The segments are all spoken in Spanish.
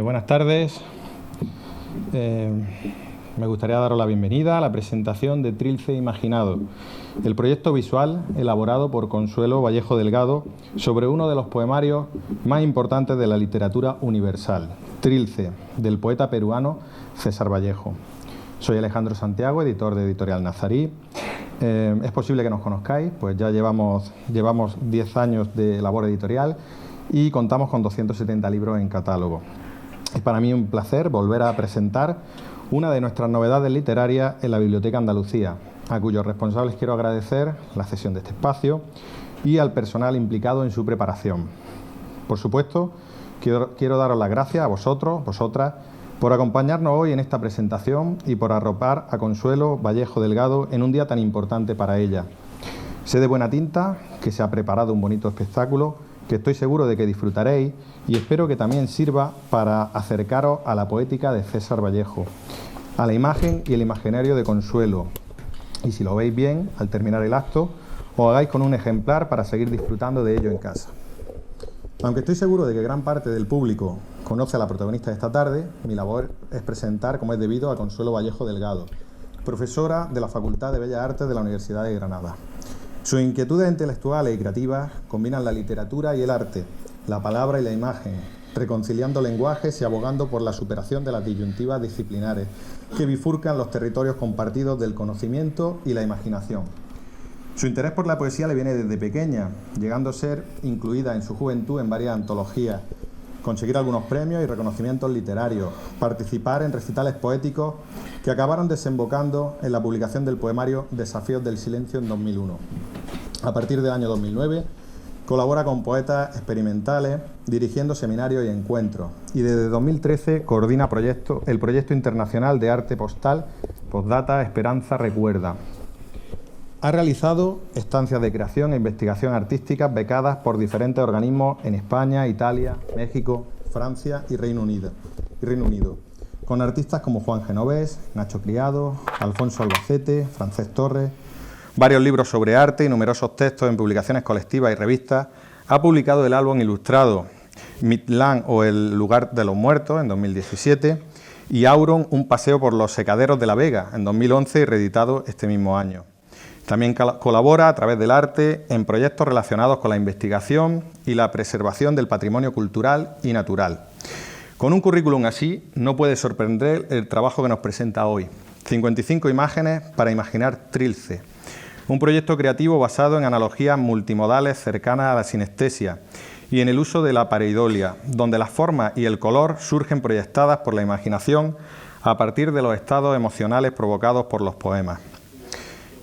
Buenas tardes. Me gustaría daros la bienvenida a la presentación de Trilce Imaginado, el proyecto visual elaborado por Consuelo Vallejo Delgado sobre uno de los poemarios más importantes de la literatura universal, Trilce, del poeta peruano César Vallejo. Soy Alejandro Santiago, editor de Editorial Nazarí. Es posible que nos conozcáis, pues ya llevamos 10 años de labor editorial y contamos con 270 libros en catálogo. Es para mí un placer volver a presentar una de nuestras novedades literarias en la Biblioteca Andalucía, a cuyos responsables quiero agradecer la cesión de este espacio y al personal implicado en su preparación. Por supuesto, quiero daros las gracias a vosotros, vosotras, por acompañarnos hoy en esta presentación y por arropar a Consuelo Vallejo Delgado en un día tan importante para ella. Sé de buena tinta que se ha preparado un bonito espectáculo que estoy seguro de que disfrutaréis y espero que también sirva para acercaros a la poética de César Vallejo, a la imagen y el imaginario de Consuelo. Y si lo veis bien, al terminar el acto, os hagáis con un ejemplar para seguir disfrutando de ello en casa. Aunque estoy seguro de que gran parte del público conoce a la protagonista de esta tarde, mi labor es presentar, como es debido, a Consuelo Vallejo Delgado, profesora de la Facultad de Bellas Artes de la Universidad de Granada. Sus inquietudes intelectuales y creativas combinan la literatura y el arte, la palabra y la imagen, reconciliando lenguajes y abogando por la superación de las disyuntivas disciplinares que bifurcan los territorios compartidos del conocimiento y la imaginación. Su interés por la poesía le viene desde pequeña, llegando a ser incluida en su juventud en varias antologías, conseguir algunos premios y reconocimientos literarios, participar en recitales poéticos que acabaron desembocando en la publicación del poemario Desafíos del Silencio en 2001. A partir del año 2009, colabora con poetas experimentales, dirigiendo seminarios y encuentros, y desde 2013 coordina el proyecto internacional de arte postal Postdata Esperanza Recuerda. Ha realizado estancias de creación e investigación artísticas becadas por diferentes organismos en España, Italia, México, Francia y Reino Unido, con artistas como Juan Genovés, Nacho Criado, Alfonso Albacete, Francesc Torres. Varios libros sobre arte y numerosos textos en publicaciones colectivas y revistas. Ha publicado el álbum ilustrado Midland o El lugar de los muertos en 2017 y Auron, un paseo por los secaderos de La Vega en 2011 y reeditado este mismo año. También colabora a través del arte en proyectos relacionados con la investigación y la preservación del patrimonio cultural y natural. Con un currículum así, no puede sorprender el trabajo que nos presenta hoy. 55 imágenes para imaginar Trilce, un proyecto creativo basado en analogías multimodales cercanas a la sinestesia y en el uso de la pareidolia, donde las formas y el color surgen proyectadas por la imaginación a partir de los estados emocionales provocados por los poemas.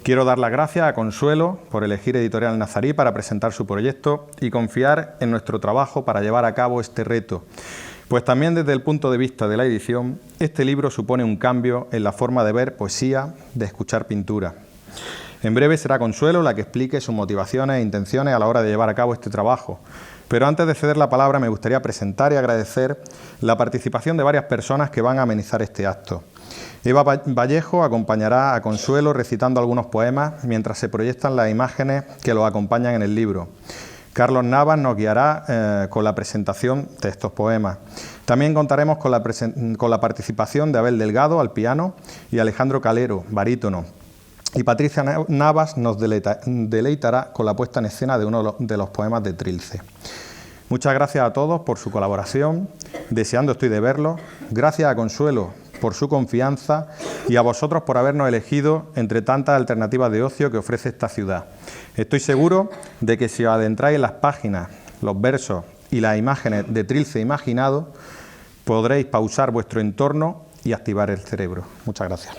Quiero dar las gracias a Consuelo por elegir Editorial Nazarí para presentar su proyecto y confiar en nuestro trabajo para llevar a cabo este reto, pues también desde el punto de vista de la edición, este libro supone un cambio en la forma de ver poesía, de escuchar pintura. En breve será Consuelo la que explique sus motivaciones e intenciones a la hora de llevar a cabo este trabajo, pero antes de ceder la palabra me gustaría presentar y agradecer la participación de varias personas que van a amenizar este acto. Eva Vallejo acompañará a Consuelo recitando algunos poemas mientras se proyectan las imágenes que los acompañan en el libro. Carlos Navas nos guiará con la presentación de estos poemas. También contaremos con la participación de Abel Delgado al piano y Alejandro Calero, barítono. Y Patricia Navas nos deleitará con la puesta en escena de uno de los poemas de Trilce. Muchas gracias a todos por su colaboración, deseando estoy de verlos. Gracias a Consuelo por su confianza y a vosotros por habernos elegido entre tantas alternativas de ocio que ofrece esta ciudad. Estoy seguro de que si os adentráis en las páginas, los versos y las imágenes de Trilce Imaginado, podréis pausar vuestro entorno y activar el cerebro. Muchas gracias.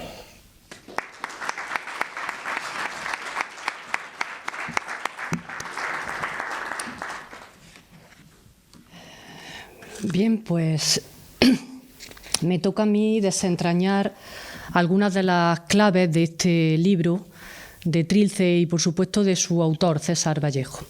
Bien, pues me toca a mí desentrañar algunas de las claves de este libro de Trilce y, por supuesto, de su autor, César Vallejo.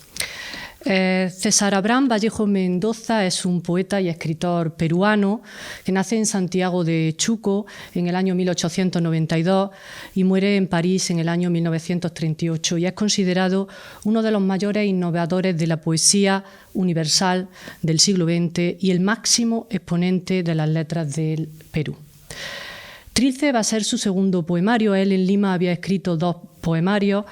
César Abraham Vallejo Mendoza es un poeta y escritor peruano que nace en Santiago de Chuco en el año 1892 y muere en París en el año 1938 y es considerado uno de los mayores innovadores de la poesía universal del siglo XX y el máximo exponente de las letras del Perú. Trilce va a ser su segundo poemario. Él en Lima había escrito 2 poemarios,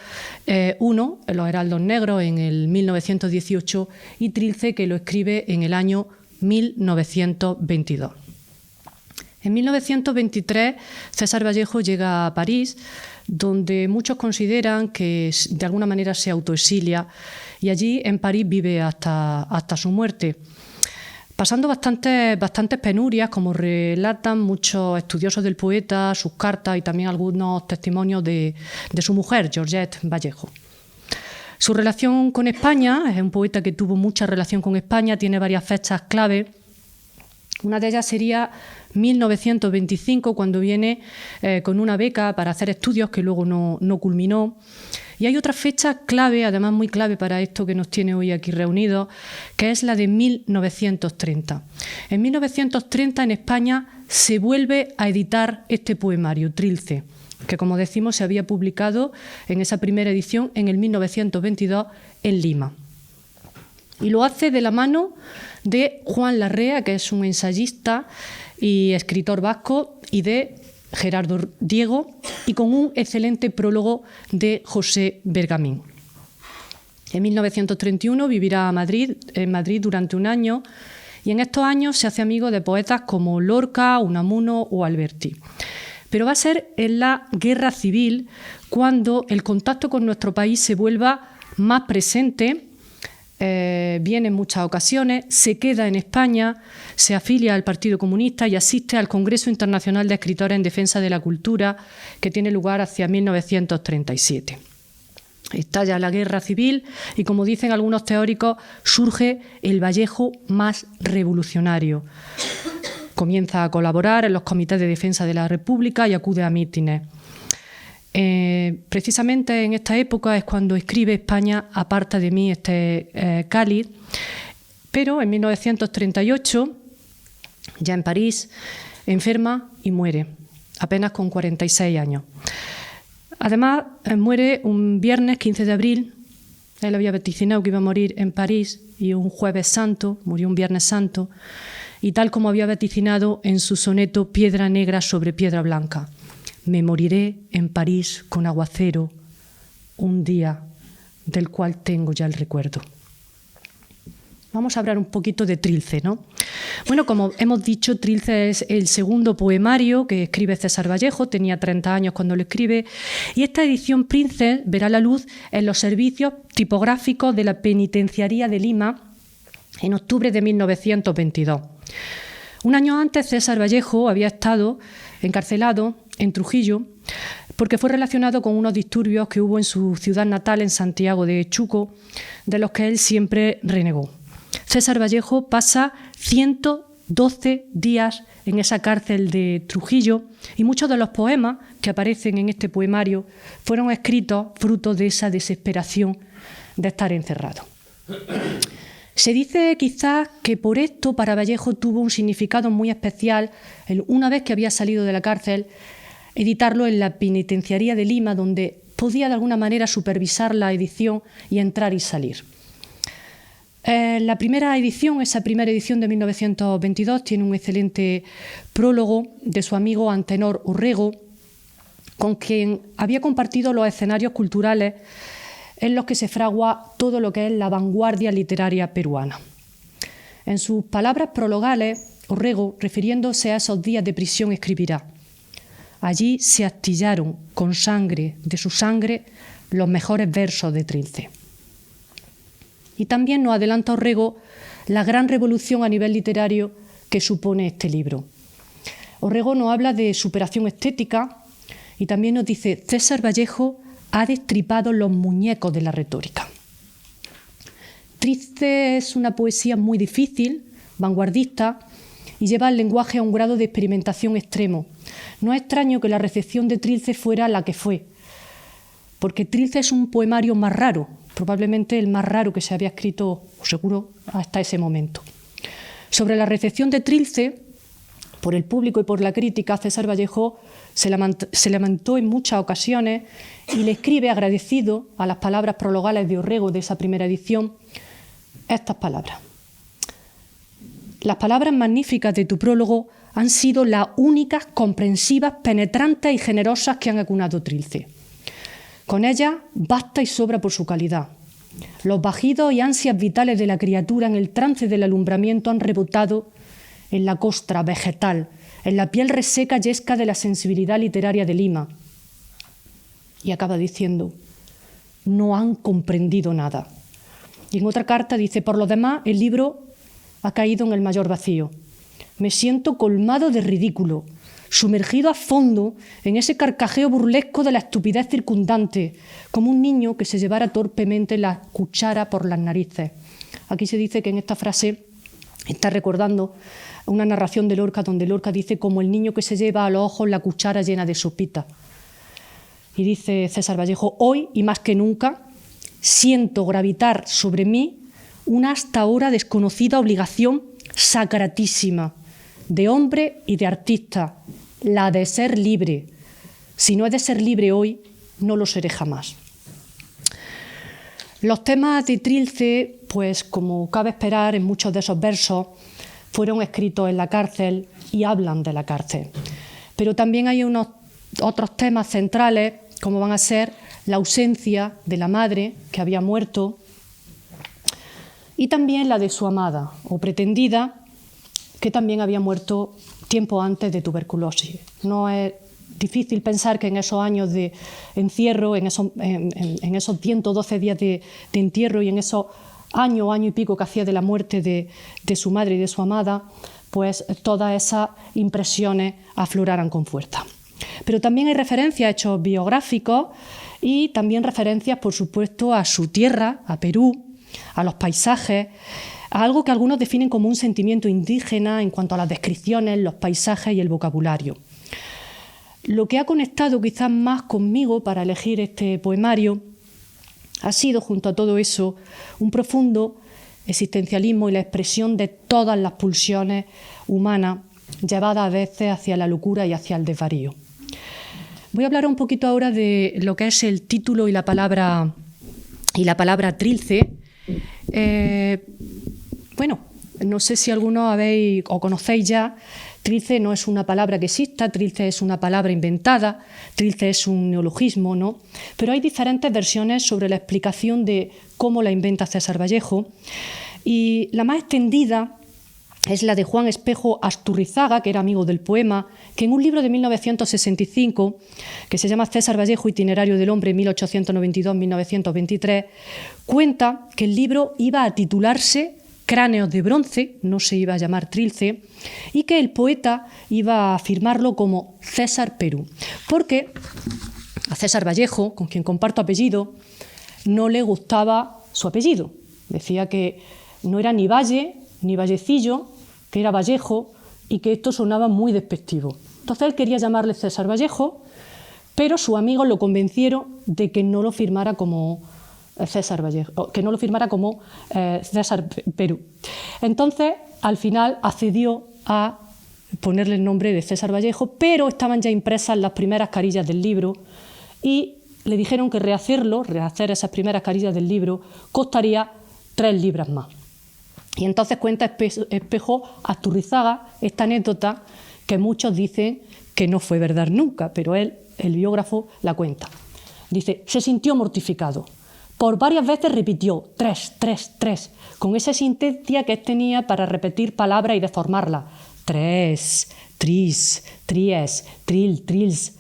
uno, Los Heraldos Negros, en el 1918, y Trilce, que lo escribe en el año 1922. En 1923, César Vallejo llega a París, donde muchos consideran que de alguna manera se autoexilia, y allí en París vive hasta su muerte, pasando bastantes penurias, como relatan muchos estudiosos del poeta, sus cartas y también algunos testimonios de su mujer, Georgette Vallejo. Su relación con España, es un poeta que tuvo mucha relación con España, tiene varias fechas clave. Una de ellas sería 1925, cuando viene con una beca para hacer estudios que luego no culminó. Y hay otra fecha clave, además muy clave para esto que nos tiene hoy aquí reunidos, que es la de 1930. En 1930 en España se vuelve a editar este poemario, Trilce, que como decimos se había publicado en esa primera edición en el 1922 en Lima. Y lo hace de la mano de Juan Larrea, que es un ensayista y escritor vasco, y de Gerardo Diego, y con un excelente prólogo de José Bergamín. En 1931 vivirá en Madrid durante un año, y en estos años se hace amigo de poetas como Lorca, Unamuno o Alberti. Pero va a ser en la Guerra Civil cuando el contacto con nuestro país se vuelva más presente. Viene en muchas ocasiones, se queda en España, se afilia al Partido Comunista y asiste al Congreso Internacional de Escritores en Defensa de la Cultura, que tiene lugar hacia 1937. Estalla la Guerra Civil y, como dicen algunos teóricos, surge el Vallejo más revolucionario. Comienza a colaborar en los comités de defensa de la República y acude a mítines. Precisamente en esta época es cuando escribe España aparta de mí este cáliz, pero en 1938, ya en París, enferma y muere, apenas con 46 años. Además, muere un viernes 15 de abril, él había vaticinado que iba a morir en París, y un jueves santo, murió un viernes santo, y tal como había vaticinado en su soneto Piedra negra sobre piedra blanca. Me moriré en París con aguacero, un día del cual tengo ya el recuerdo. Vamos a hablar un poquito de Trilce, ¿no? Bueno, como hemos dicho, Trilce es el segundo poemario que escribe César Vallejo, tenía 30 años cuando lo escribe, y esta edición Princes verá la luz en los servicios tipográficos de la Penitenciaría de Lima en octubre de 1922. Un año antes, César Vallejo había estado encarcelado en Trujillo porque fue relacionado con unos disturbios que hubo en su ciudad natal, en Santiago de Chuco, de los que él siempre renegó. César Vallejo pasa 112 días en esa cárcel de Trujillo y muchos de los poemas que aparecen en este poemario fueron escritos fruto de esa desesperación de estar encerrado. Se dice quizás que por esto para Vallejo tuvo un significado muy especial, una vez que había salido de la cárcel, editarlo en la Penitenciaría de Lima, donde podía de alguna manera supervisar la edición y entrar y salir. La primera edición, esa primera edición de 1922, tiene un excelente prólogo de su amigo Antenor Orrego, con quien había compartido los escenarios culturales en los que se fragua todo lo que es la vanguardia literaria peruana. En sus palabras prologales, Orrego, refiriéndose a esos días de prisión, escribirá: allí se astillaron con sangre de su sangre los mejores versos de Trilce. Y también nos adelanta Orrego la gran revolución a nivel literario que supone este libro. Orrego nos habla de superación estética y también nos dice: César Vallejo ha destripado los muñecos de la retórica. Trilce es una poesía muy difícil, vanguardista, y lleva el lenguaje a un grado de experimentación extremo. No es extraño que la recepción de Trilce fuera la que fue, porque Trilce es un poemario más raro, probablemente el más raro que se había escrito, seguro, hasta ese momento. Sobre la recepción de Trilce, por el público y por la crítica, César Vallejo se lamentó en muchas ocasiones y le escribe, agradecido a las palabras prologales de Orrego de esa primera edición, estas palabras. Las palabras magníficas de tu prólogo han sido las únicas, comprensivas, penetrantes y generosas que han acunado Trilce. Con ellas basta y sobra por su calidad. Los bajidos y ansias vitales de la criatura en el trance del alumbramiento han rebotado en la costra vegetal, en la piel reseca y esca de la sensibilidad literaria de Lima. Y acaba diciendo, no han comprendido nada. Y en otra carta dice, por lo demás, el libro ha caído en el mayor vacío. Me siento colmado de ridículo, sumergido a fondo en ese carcajeo burlesco de la estupidez circundante, como un niño que se llevara torpemente la cuchara por las narices. Aquí se dice que en esta frase está recordando una narración de Lorca, donde Lorca dice como el niño que se lleva a los ojos la cuchara llena de sopita. Y dice César Vallejo, hoy y más que nunca siento gravitar sobre mí una hasta ahora desconocida obligación sacratísima de hombre y de artista, la de ser libre. Si no he de ser libre hoy, no lo seré jamás. Los temas de Trilce, pues como cabe esperar en muchos de esos versos, fueron escritos en la cárcel y hablan de la cárcel. Pero también hay unos otros temas centrales, como van a ser la ausencia de la madre que había muerto y también la de su amada o pretendida, que también había muerto tiempo antes de tuberculosis. No es difícil pensar que en esos años de encierro, en esos 112 días de entierro y en esos año y pico que hacía de la muerte de su madre y de su amada, pues todas esas impresiones afloraran con fuerza. Pero también hay referencias a hechos biográficos y también referencias, por supuesto, a su tierra, a Perú, a los paisajes, a algo que algunos definen como un sentimiento indígena en cuanto a las descripciones, los paisajes y el vocabulario. Lo que ha conectado quizás más conmigo para elegir este poemario ha sido, junto a todo eso, un profundo existencialismo y la expresión de todas las pulsiones humanas llevadas a veces hacia la locura y hacia el desvarío. Voy a hablar un poquito ahora de lo que es el título y la palabra Trilce. Bueno, no sé si algunos habéis o conocéis ya, Trilce no es una palabra que exista, Trilce es una palabra inventada, Trilce es un neologismo, ¿no? Pero hay diferentes versiones sobre la explicación de cómo la inventa César Vallejo y la más extendida es la de Juan Espejo Asturrizaga, que era amigo del poema, que en un libro de 1965, que se llama César Vallejo, Itinerario del Hombre, 1892-1923, cuenta que el libro iba a titularse Cráneos de bronce, no se iba a llamar Trilce, y que el poeta iba a firmarlo como César Perú, porque a César Vallejo, con quien comparto apellido, no le gustaba su apellido. Decía que no era ni Valle ni Vallecillo, que era Vallejo y que esto sonaba muy despectivo. Entonces él quería llamarle César Vallejo, pero sus amigos lo convencieron de que no lo firmara como César Vallejo, que no lo firmara como César Perú. Entonces, al final accedió a ponerle el nombre de César Vallejo, pero estaban ya impresas las primeras carillas del libro y le dijeron que rehacer esas primeras carillas del libro costaría 3 libras más. Y entonces cuenta Espejo Asturrizaga esta anécdota que muchos dicen que no fue verdad nunca, pero él, el biógrafo, la cuenta. Dice, se sintió mortificado. Por varias veces repitió 3, 3, 3, con esa sintesia que él tenía para repetir palabras y deformarlas. 3, tris, tries, tril, trils.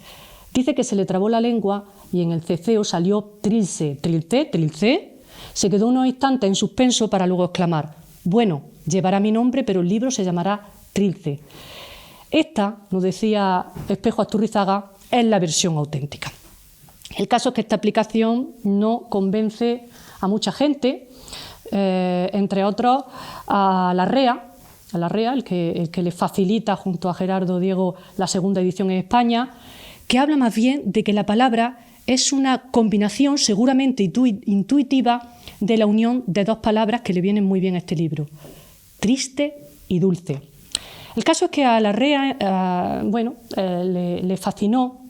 Dice que se le trabó la lengua y en el ceceo salió trilce, trilce, trilce. Se quedó unos instantes en suspenso para luego exclamar, bueno, llevará mi nombre, pero el libro se llamará Trilce. Esta, nos decía Espejo Asturrizaga, es la versión auténtica. El caso es que esta aplicación no convence a mucha gente, entre otros a Larrea, el que le facilita junto a Gerardo Diego la segunda edición en España, que habla más bien de que la palabra es una combinación seguramente intuitiva de la unión de dos palabras que le vienen muy bien a este libro: triste y dulce. El caso es que a Larrea le fascinó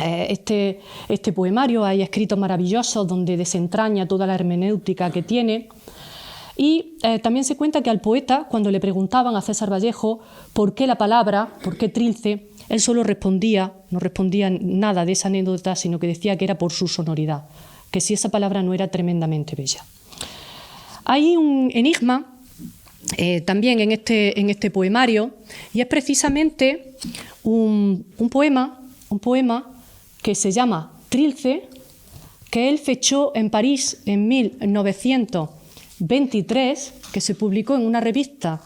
este poemario. Hay escritos maravillosos donde desentraña toda la hermenéutica que tiene. Y también se cuenta que al poeta, cuando le preguntaban a César Vallejo por qué la palabra, por qué Trilce, él solo no respondía nada de esa anécdota, sino que decía que era por su sonoridad, que si esa palabra no era tremendamente bella. Hay un enigma también en este poemario, y es precisamente un poema que se llama Trilce, que él fechó en París en 1923, que se publicó en una revista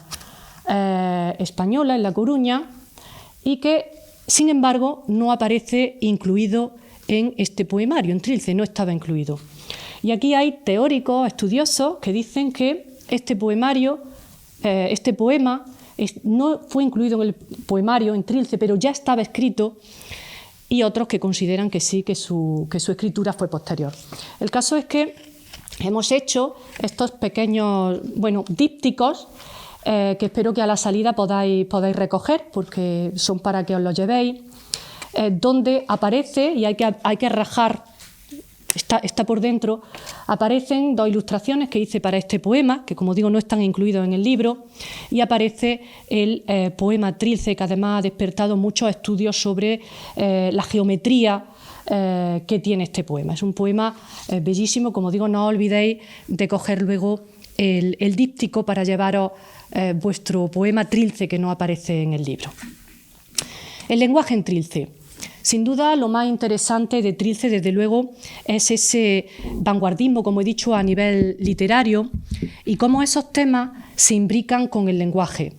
española en La Coruña, y que, sin embargo, no aparece incluido en este poemario. En Trilce no estaba incluido. Y aquí hay teóricos, estudiosos, que dicen que este poema no fue incluido en el poemario, en Trilce, pero ya estaba escrito, y otros que consideran que sí, que su escritura fue posterior. El caso es que hemos hecho estos pequeños dípticos que espero que a la salida podáis recoger, porque son para que os los llevéis, donde aparece, y hay que rajar, está por dentro, aparecen dos ilustraciones que hice para este poema, que como digo no están incluidos en el libro, y aparece el poema Trilce, que además ha despertado muchos estudios sobre la geometría que tiene este poema. Es un poema bellísimo. Como digo, no os olvidéis de coger luego el díptico para llevaros vuestro poema Trilce, que no aparece en el libro. El lenguaje en Trilce. Sin duda, lo más interesante de Trilce, desde luego, es ese vanguardismo, como he dicho, a nivel literario, y cómo esos temas se imbrican con el lenguaje.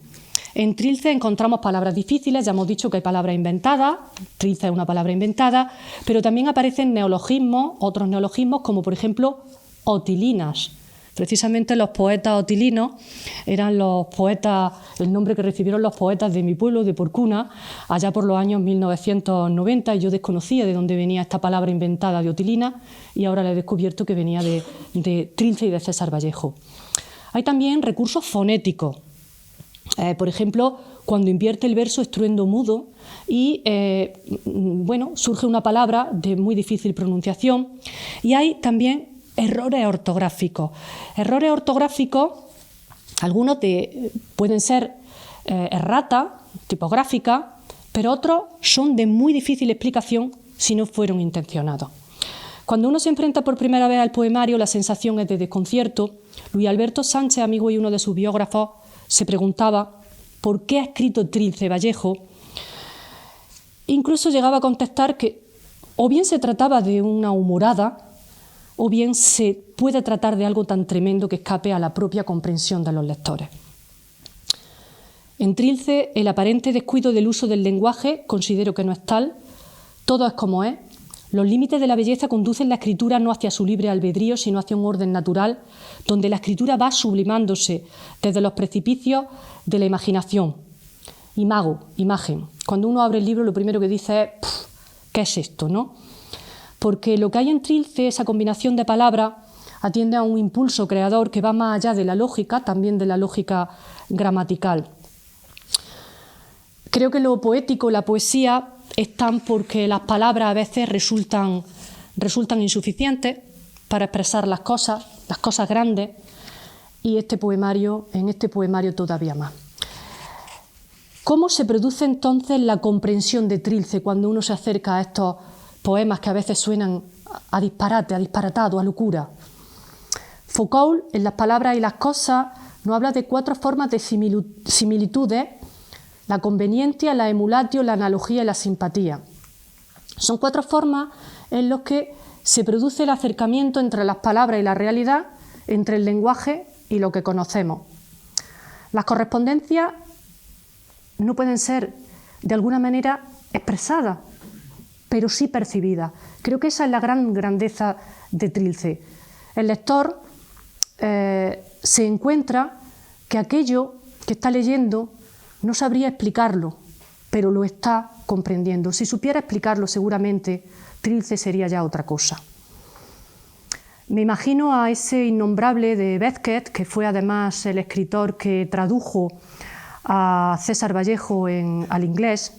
En Trilce encontramos palabras difíciles, ya hemos dicho que hay palabras inventadas, Trilce es una palabra inventada, pero también aparecen neologismos, otros neologismos, como por ejemplo otilinas. Precisamente los poetas otilinos eran los poetas, el nombre que recibieron los poetas de mi pueblo, de Porcuna, allá por los años 1990, y yo desconocía de dónde venía esta palabra inventada de otilina, y ahora la he descubierto que venía de Trilce y de César Vallejo. Hay también recursos fonéticos. Por ejemplo, cuando invierte el verso estruendo mudo y surge una palabra de muy difícil pronunciación, y hay también errores ortográficos. Errores ortográficos, algunos pueden ser errata, tipográfica, pero otros son de muy difícil explicación si no fueron intencionados. Cuando uno se enfrenta por primera vez al poemario, la sensación es de desconcierto. Luis Alberto Sánchez, amigo y uno de sus biógrafos, se preguntaba por qué ha escrito Trilce Vallejo. Incluso llegaba a contestar que o bien se trataba de una humorada, o bien se puede tratar de algo tan tremendo que escape a la propia comprensión de los lectores. En Trilce, el aparente descuido del uso del lenguaje considero que no es tal, todo es como es. Los límites de la belleza conducen la escritura no hacia su libre albedrío, sino hacia un orden natural, donde la escritura va sublimándose desde los precipicios de la imaginación. Imago, imagen. Cuando uno abre el libro, lo primero que dice es ¿qué es esto?, ¿no? Porque lo que hay en Trilce, esa combinación de palabras, atiende a un impulso creador que va más allá de la lógica, también de la lógica gramatical. Creo que lo poético, la poesía, están porque las palabras a veces resultan insuficientes para expresar las cosas grandes, y en este poemario todavía más. ¿Cómo se produce entonces la comprensión de Trilce cuando uno se acerca a estos poemas que a veces suenan a disparate, a disparatado, a locura? Foucault, en Las palabras y las cosas, nos habla de 4 formas de similitudes: la conveniencia, la emulatio, la analogía y la simpatía. Son 4 formas en las que se produce el acercamiento entre las palabras y la realidad, entre el lenguaje y lo que conocemos. Las correspondencias no pueden ser de alguna manera expresadas, pero sí percibidas. Creo que esa es la gran grandeza de Trilce. El lector se encuentra que aquello que está leyendo no sabría explicarlo, pero lo está comprendiendo. Si supiera explicarlo, seguramente Trilce sería ya otra cosa. Me imagino a ese innombrable de Beckett, que fue además el escritor que tradujo a César Vallejo al inglés,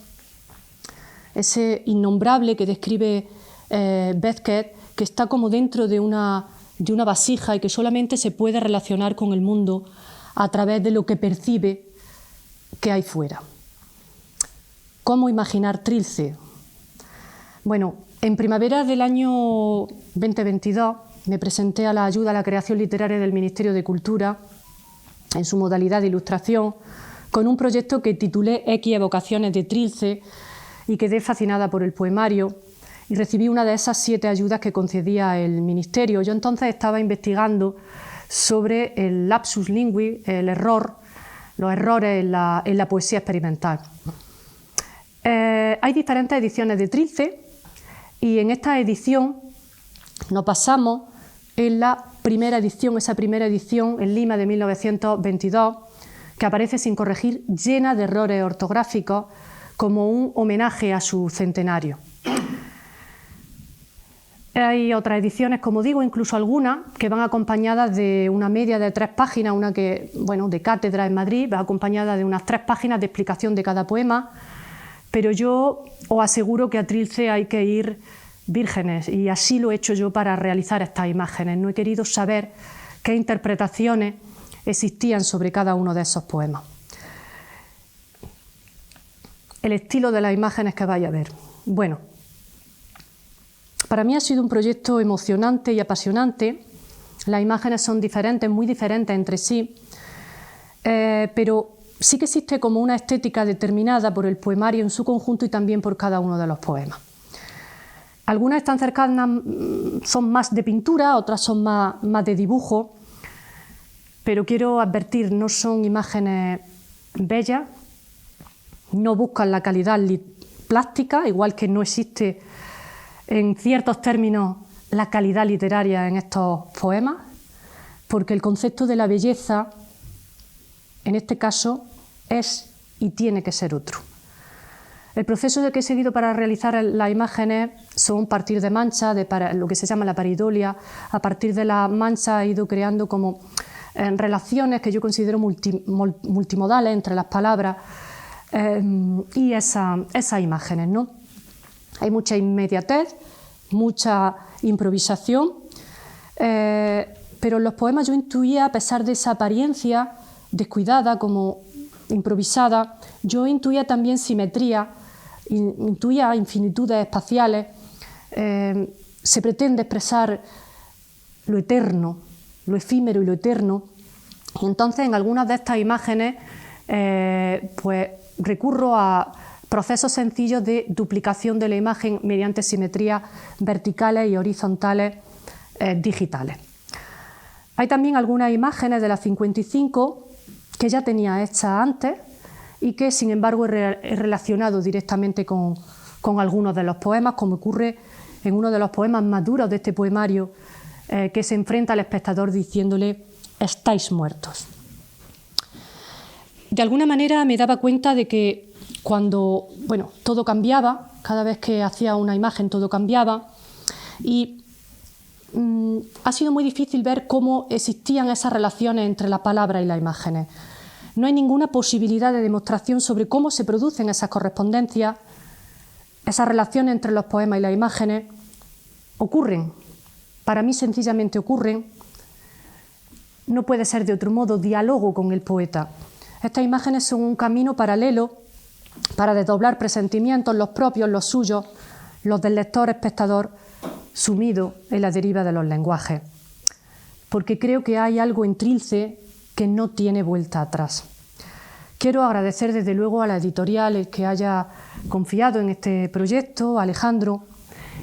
ese innombrable que describe Beckett, que está como dentro de una vasija y que solamente se puede relacionar con el mundo a través de lo que percibe que hay fuera. ¿Cómo imaginar Trilce? Bueno, en primavera del año 2022 me presenté a la ayuda a la creación literaria del Ministerio de Cultura en su modalidad de ilustración con un proyecto que titulé X evocaciones de Trilce y quedé fascinada por el poemario y recibí una de esas 7 ayudas que concedía el Ministerio. Yo entonces estaba investigando sobre el lapsus lingui, el error, los errores en la poesía experimental. Hay diferentes ediciones de Trilce y en esta edición nos basamos en la primera edición, esa primera edición en Lima de 1922, que aparece sin corregir, llena de errores ortográficos, como un homenaje a su centenario. Hay otras ediciones, como digo, incluso algunas que van acompañadas de una media de 3 páginas, una que, bueno, de cátedra en Madrid, va acompañada de unas 3 páginas de explicación de cada poema, pero yo os aseguro que a Trilce hay que ir vírgenes, y así lo he hecho yo para realizar estas imágenes. No he querido saber qué interpretaciones existían sobre cada uno de esos poemas. El estilo de las imágenes que vais a ver. Bueno, para mí ha sido un proyecto emocionante y apasionante. Las imágenes son diferentes, muy diferentes entre sí, pero sí que existe como una estética determinada por el poemario en su conjunto y también por cada uno de los poemas. Algunas están cercanas, son más de pintura, otras son más de dibujo, pero quiero advertir, no son imágenes bellas, no buscan la calidad plástica, igual que no existe en ciertos términos la calidad literaria en estos poemas, porque el concepto de la belleza, en este caso, es y tiene que ser otro. El proceso que he seguido para realizar las imágenes son partir de manchas, lo que se llama la paridolia. A partir de las manchas he ido creando como relaciones que yo considero multimodales entre las palabras y esas imágenes, ¿no? Hay mucha inmediatez, mucha improvisación, pero en los poemas yo intuía, a pesar de esa apariencia descuidada, como improvisada, yo intuía también simetría, intuía infinitudes espaciales. Se pretende expresar lo eterno, lo efímero y lo eterno, y entonces en algunas de estas imágenes pues recurro a procesos sencillos de duplicación de la imagen mediante simetrías verticales y horizontales digitales. Hay también algunas imágenes de las 55 que ya tenía hechas antes y que, sin embargo, he relacionado directamente con algunos de los poemas, como ocurre en uno de los poemas más duros de este poemario, que se enfrenta al espectador diciéndole: «Estáis muertos». De alguna manera me daba cuenta de que cuando, bueno, todo cambiaba, cada vez que hacía una imagen todo cambiaba, y ha sido muy difícil ver cómo existían esas relaciones entre la palabra y las imágenes. No hay ninguna posibilidad de demostración sobre cómo se producen esas correspondencias, esas relaciones entre los poemas y las imágenes. Ocurren, para mí sencillamente ocurren, no puede ser de otro modo, diálogo con el poeta. Estas imágenes son un camino paralelo para desdoblar presentimientos, los propios, los suyos, los del lector-espectador, sumido en la deriva de los lenguajes. Porque creo que hay algo en Trilce que no tiene vuelta atrás. Quiero agradecer desde luego a la editorial el que haya confiado en este proyecto, a Alejandro,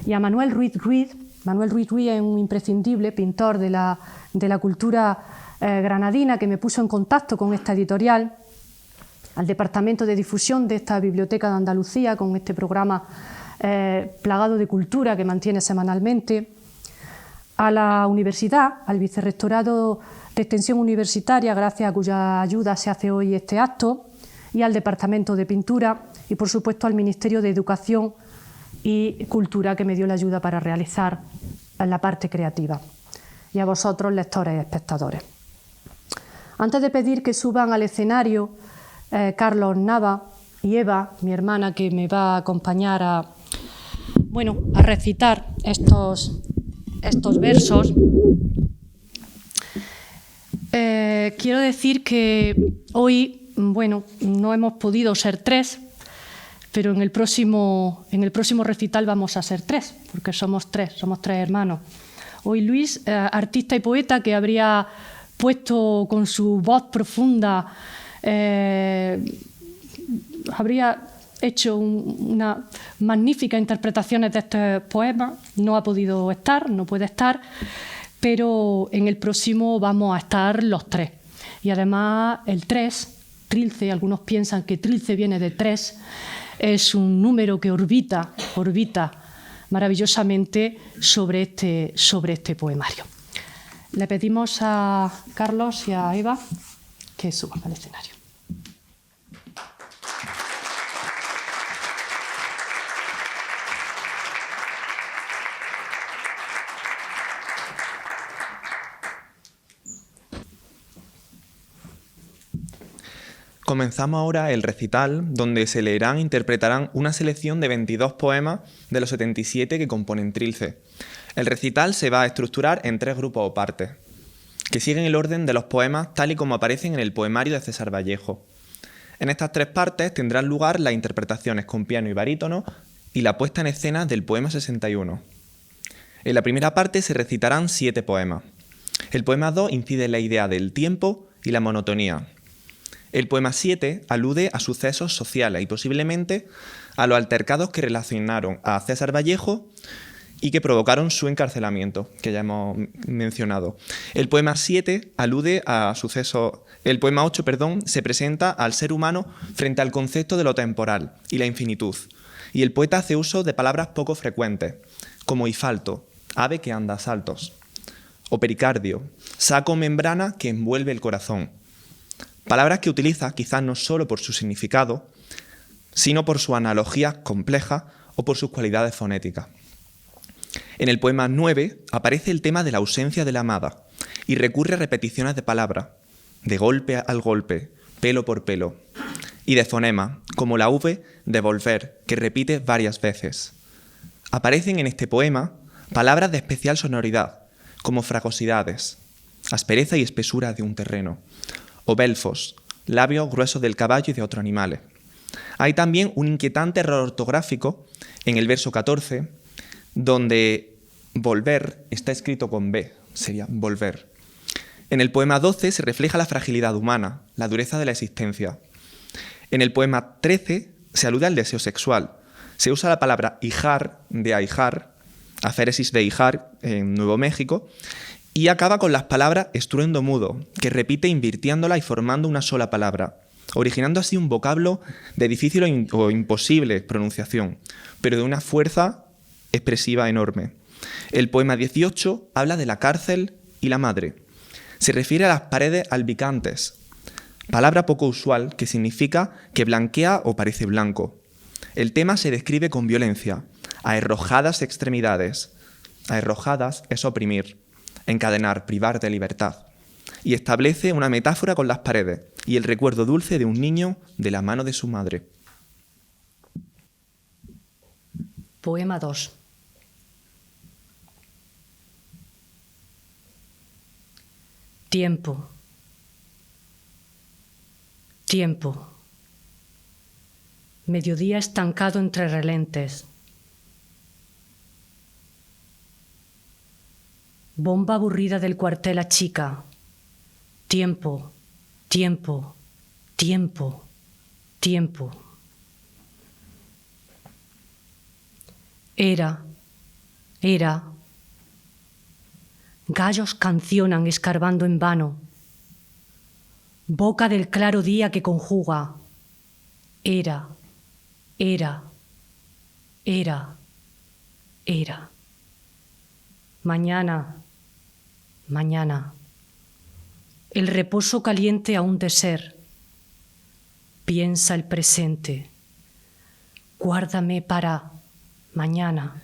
y a Manuel Ruiz Ruiz. Manuel Ruiz Ruiz es un imprescindible pintor de la cultura granadina que me puso en contacto con esta editorial, al Departamento de Difusión de esta Biblioteca de Andalucía con este programa plagado de cultura que mantiene semanalmente, a la universidad, al Vicerrectorado de Extensión Universitaria, gracias a cuya ayuda se hace hoy este acto, y al Departamento de Pintura y, por supuesto, al Ministerio de Educación, y Cultura, que me dio la ayuda para realizar la parte creativa. Y a vosotros, lectores y espectadores. Antes de pedir que suban al escenario Carlos Nava y Eva, mi hermana, que me va a acompañar a recitar estos versos, quiero decir que hoy, no hemos podido ser tres, pero en el próximo recital vamos a ser tres, porque somos tres hermanos. Hoy Luis, artista y poeta, que habría puesto con su voz profunda, habría hecho una magnífica interpretación de este poema, no puede estar, pero en el próximo vamos a estar los tres. Y además el 3, Trilce, algunos piensan que Trilce viene de 3, es un número que orbita maravillosamente sobre este poemario. Le pedimos a Carlos y a Eva que suban al escenario. Comenzamos ahora el recital, donde se leerán e interpretarán una selección de 22 poemas de los 77 que componen Trilce. El recital se va a estructurar en 3 grupos o partes, que siguen el orden de los poemas tal y como aparecen en el poemario de César Vallejo. En estas 3 partes tendrán lugar las interpretaciones con piano y barítono y la puesta en escena del poema 61. En la primera parte se recitarán 7 poemas. El poema 2 incide en la idea del tiempo y la monotonía. El poema 7 alude a sucesos sociales y posiblemente a los altercados que relacionaron a César Vallejo y que provocaron su encarcelamiento, que ya hemos mencionado. El poema 7 alude a sucesos. El poema 8, se presenta al ser humano frente al concepto de lo temporal y la infinitud. Y el poeta hace uso de palabras poco frecuentes, como hifalto, ave que anda a saltos, o pericardio, saco o membrana que envuelve el corazón. Palabras que utiliza quizás no solo por su significado, sino por su analogía compleja o por sus cualidades fonéticas. En el poema 9 aparece el tema de la ausencia de la amada y recurre a repeticiones de palabras, de golpe al golpe, pelo por pelo, y de fonema, como la V de volver, que repite varias veces. Aparecen en este poema palabras de especial sonoridad, como fragosidades, aspereza y espesura de un terreno, o belfos, labios gruesos del caballo y de otros animales. Hay también un inquietante error ortográfico en el verso 14, donde volver está escrito con B, sería volver. En el poema 12 se refleja la fragilidad humana, la dureza de la existencia. En el poema 13 se alude al deseo sexual. Se usa la palabra hijar, de ahijar, aféresis de hijar en Nuevo México, y acaba con las palabras estruendo mudo, que repite invirtiéndola y formando una sola palabra, originando así un vocablo de difícil o imposible pronunciación, pero de una fuerza expresiva enorme. El poema 18 habla de la cárcel y la madre. Se refiere a las paredes albicantes, palabra poco usual que significa que blanquea o parece blanco. El tema se describe con violencia, a arrojadas extremidades. Arrojadas es oprimir, encadenar, privar de libertad. Y establece una metáfora con las paredes y el recuerdo dulce de un niño de la mano de su madre. Poema 2. Tiempo. Tiempo. Mediodía estancado entre relentes. Bomba aburrida del cuartel achica. Tiempo, tiempo, tiempo, tiempo. Era. Gallos cancionan escarbando en vano. Boca del claro día que conjuga. Era. Mañana. El reposo caliente aún de ser. Piensa el presente. Guárdame para mañana,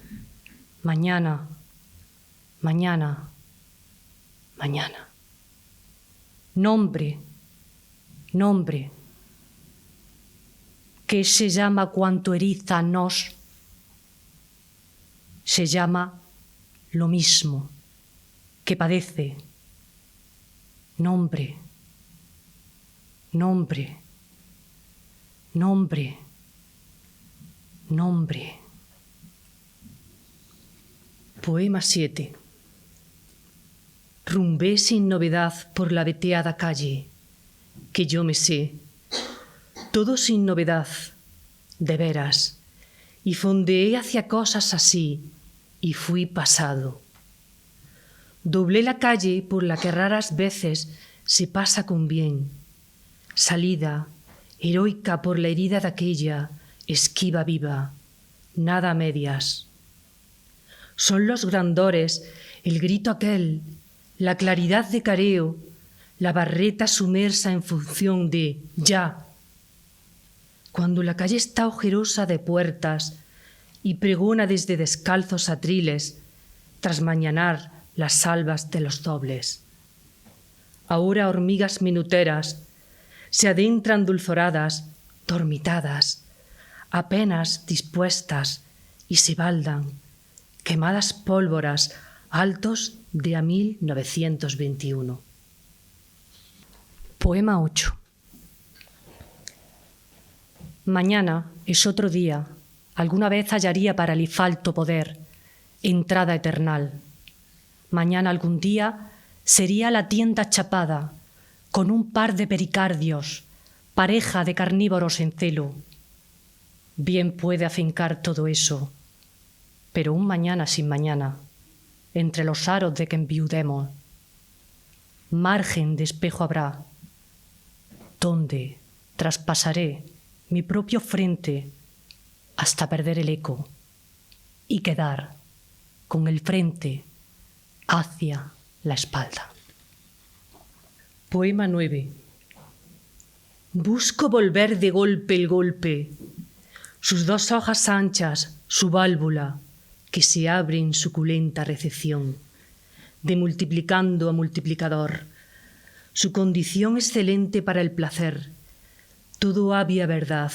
mañana, mañana, mañana. Nombre, nombre, que se llama cuanto eriza nos, se llama lo mismo que padece. Nombre, nombre, nombre, nombre. Poema 7. Rumbé sin novedad por la veteada calle, que yo me sé, todo sin novedad, de veras, y fondeé hacia cosas así, y fui pasado. Doblé la calle por la que raras veces se pasa con bien, salida, heroica por la herida de aquella, esquiva viva, nada a medias. Son los grandores, el grito aquel, la claridad de careo, la barreta sumersa en función de ya. Cuando la calle está ojerosa de puertas y pregona desde descalzos atriles, tras mañanar las salvas de los dobles. Ahora hormigas minuteras se adentran dulzoradas, dormitadas, apenas dispuestas y se baldan, quemadas pólvoras altos de a 1921. Poema 8. Mañana es otro día, alguna vez hallaría para el falto poder, entrada eternal. Mañana algún día sería la tienda chapada, con un par de pericardios, pareja de carnívoros en celo. Bien puede afincar todo eso, pero un mañana sin mañana, entre los aros de que enviudemos, margen de espejo habrá, donde traspasaré mi propio frente hasta perder el eco y quedar con el frente hacia la espalda. Poema 9. Busco volver de golpe el golpe, sus dos hojas anchas, su válvula, que se abre en suculenta recepción, de multiplicando a multiplicador, su condición excelente para el placer, todo había verdad.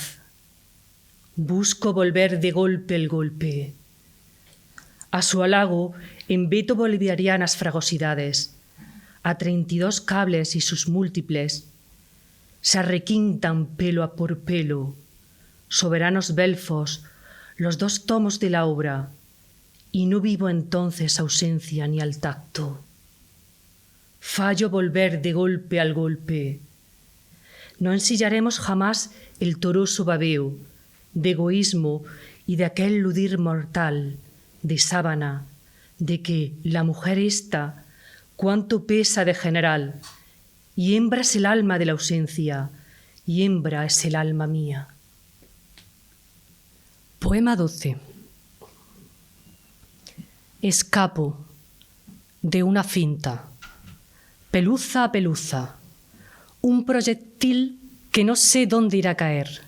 Busco volver de golpe el golpe. A su halago embeto bolivarianas fragosidades, a 32 cables y sus múltiples, se arrequintan pelo a por pelo, soberanos belfos, los dos tomos de la obra, y no vivo entonces ausencia ni al tacto. Fallo volver de golpe al golpe. No ensillaremos jamás el toroso babeo de egoísmo y de aquel ludir mortal de sábana, de que la mujer esta cuánto pesa de general, y hembra es el alma de la ausencia, y hembra es el alma mía. Poema 12. Escapo de una finta, peluza a peluza, un proyectil que no sé dónde irá a caer,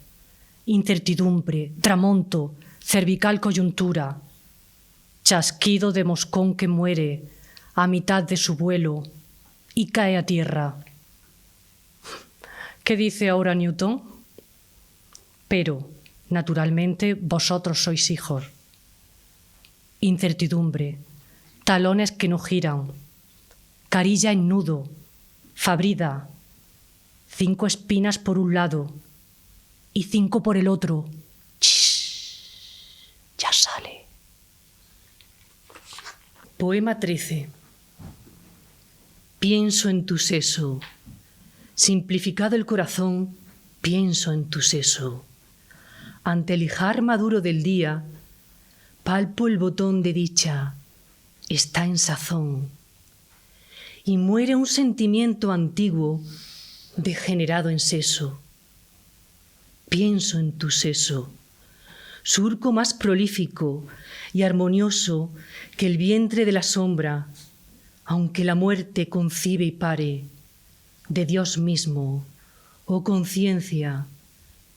incertidumbre, tramonto, cervical coyuntura, chasquido de moscón que muere a mitad de su vuelo y cae a tierra. ¿Qué dice ahora Newton? Pero, naturalmente, vosotros sois hijos. Incertidumbre, talones que no giran, carilla en nudo, fabrida, 5 espinas por un lado y 5 por el otro. ¡Shh! Ya sale. Poema 13. Pienso en tu seso. Simplificado el corazón, pienso en tu seso. Ante el hijar maduro del día, palpo el botón de dicha, está en sazón. Y muere un sentimiento antiguo, degenerado en seso. Pienso en tu seso, surco más prolífico y armonioso que el vientre de la sombra, aunque la muerte concibe y pare, de Dios mismo, oh conciencia,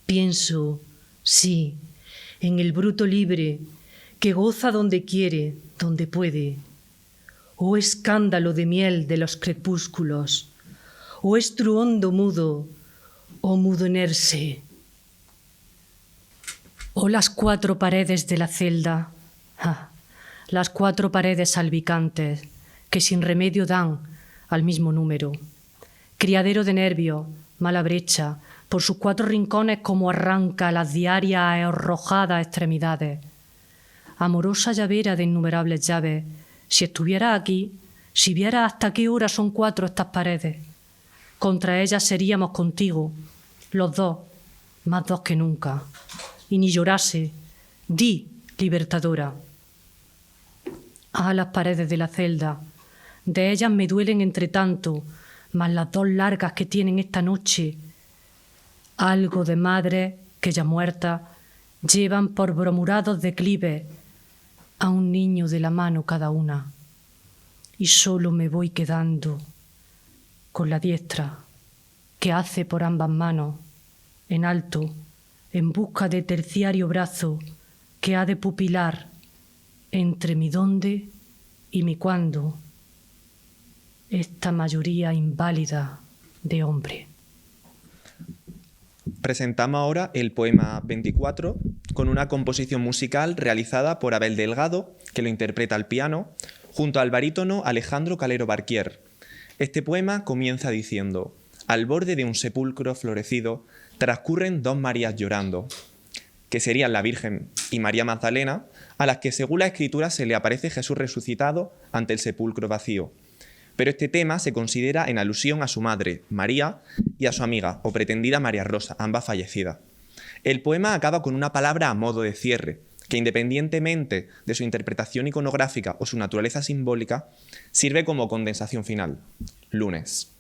pienso, sí, en el bruto libre que goza donde quiere, donde puede. Oh escándalo de miel de los crepúsculos, oh estruondo mudo, oh mudonerse. Oh las 4 paredes de la celda, las 4 paredes salpicantes que sin remedio dan al mismo número. Criadero de nervios, mala brecha, por sus 4 rincones como arranca las diarias arrojadas extremidades. Amorosa llavera de innumerables llaves, si estuvieras aquí, si vieras hasta qué hora son 4 estas paredes, contra ellas seríamos contigo, los 2, más 2 que nunca. Y ni llorase, di, libertadora. Las paredes de la celda, de ellas me duelen entre tanto, mas las 2 largas que tienen esta noche, algo de madre que ya muerta, llevan por bromurados declives a un niño de la mano cada una. Y solo me voy quedando con la diestra que hace por ambas manos, en alto, en busca de terciario brazo que ha de pupilar entre mi dónde y mi cuándo, esta mayoría inválida de hombre. Presentamos ahora el poema 24 con una composición musical realizada por Abel Delgado, que lo interpreta al piano, junto al barítono Alejandro Calero Barquier. Este poema comienza diciendo: al borde de un sepulcro florecido transcurren 2 Marías llorando, que serían la Virgen y María Magdalena, a las que según la Escritura se le aparece Jesús resucitado ante el sepulcro vacío. Pero este tema se considera en alusión a su madre, María, y a su amiga, o pretendida María Rosa, ambas fallecidas. El poema acaba con una palabra a modo de cierre, que independientemente de su interpretación iconográfica o su naturaleza simbólica, sirve como condensación final. Lunes.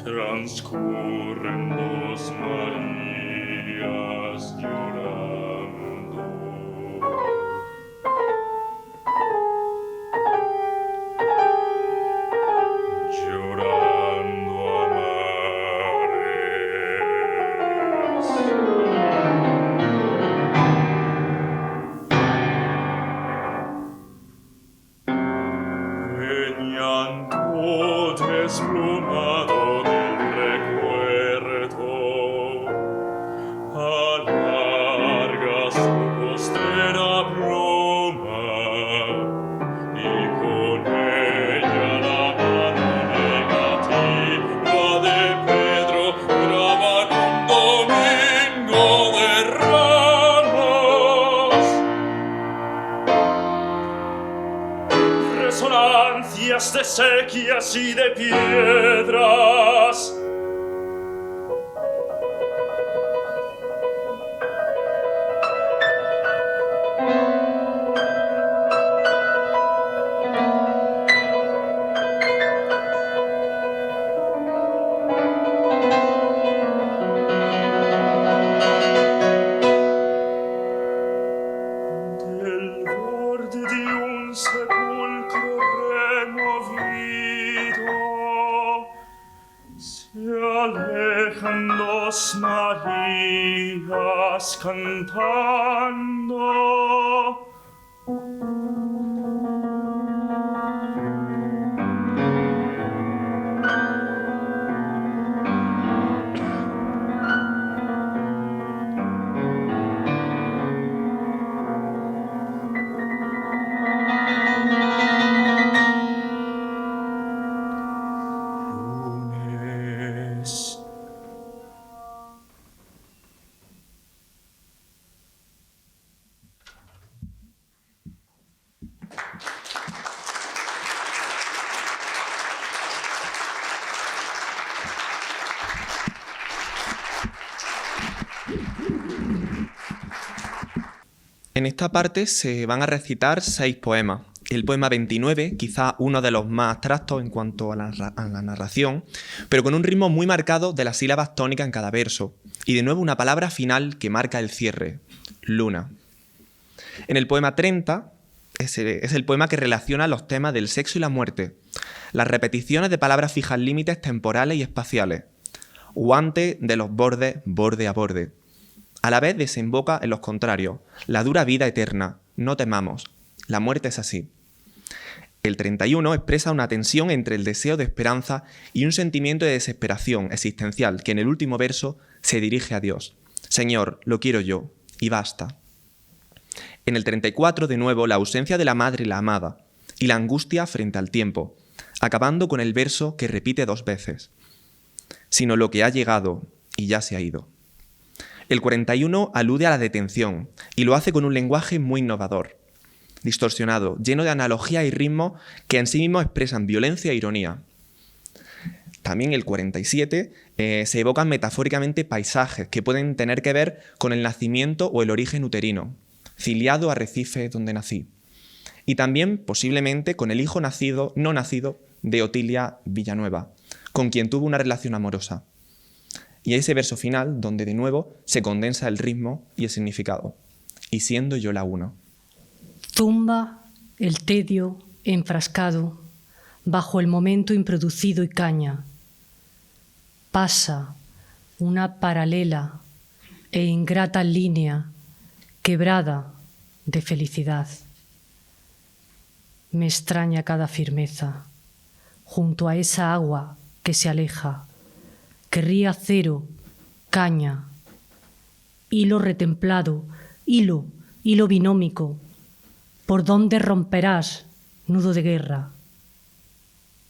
Transcurren 2 Marías llorando. Llorando a mares. En llanto desplumado alarga su postera pluma y con ella la mano negativa de Pedro graban un domingo de ramos, resonancias de sequías y de piedras. Marías cantando. En esta parte se van a recitar 6 poemas. El poema 29, quizá uno de los más abstractos en cuanto a la narración, pero con un ritmo muy marcado de las sílabas tónicas en cada verso. Y de nuevo una palabra final que marca el cierre, luna. En el poema 30 es el poema que relaciona los temas del sexo y la muerte, las repeticiones de palabras fijan límites temporales y espaciales, guante de los bordes, borde a borde. A la vez desemboca en los contrarios, la dura vida eterna, no temamos, la muerte es así. El 31 expresa una tensión entre el deseo de esperanza y un sentimiento de desesperación existencial que en el último verso se dirige a Dios. Señor, lo quiero yo, y basta. En el 34, de nuevo, la ausencia de la madre y la amada, y la angustia frente al tiempo, acabando con el verso que repite 2 veces. Sino lo que ha llegado y ya se ha ido. El 41 alude a la detención, y lo hace con un lenguaje muy innovador, distorsionado, lleno de analogías y ritmos que en sí mismos expresan violencia e ironía. También el 47 se evocan metafóricamente paisajes que pueden tener que ver con el nacimiento o el origen uterino, ciliado arrecife donde nací. Y también, posiblemente, con el hijo no nacido de Otilia Villanueva, con quien tuvo una relación amorosa. Y ese verso final, donde de nuevo se condensa el ritmo y el significado. Y siendo yo la uno. Zumba el tedio enfrascado bajo el momento improducido y caña. Pasa una paralela e ingrata línea quebrada de felicidad. Me extraña cada firmeza junto a esa agua que se aleja, que ríe acero, caña, hilo retemplado, hilo binómico, por donde romperás, nudo de guerra.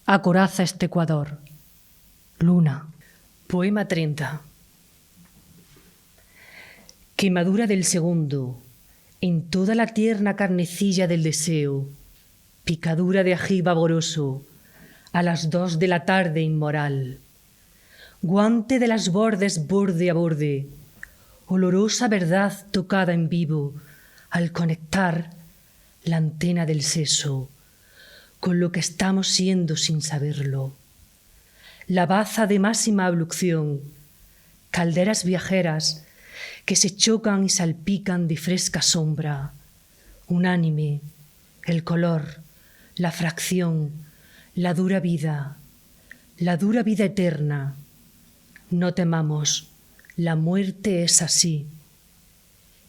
Acoraza este Ecuador, luna. Poema 30. Quemadura del segundo, en toda la tierna carnecilla del deseo, picadura de ají vaporoso, a las 2 de la tarde inmoral. Guante de las bordes borde a borde, olorosa verdad tocada en vivo, al conectar la antena del seso con lo que estamos siendo sin saberlo. La baza de máxima ablución, calderas viajeras que se chocan y salpican de fresca sombra, unánime, el color, la fracción, la dura vida eterna. No temamos, la muerte es así.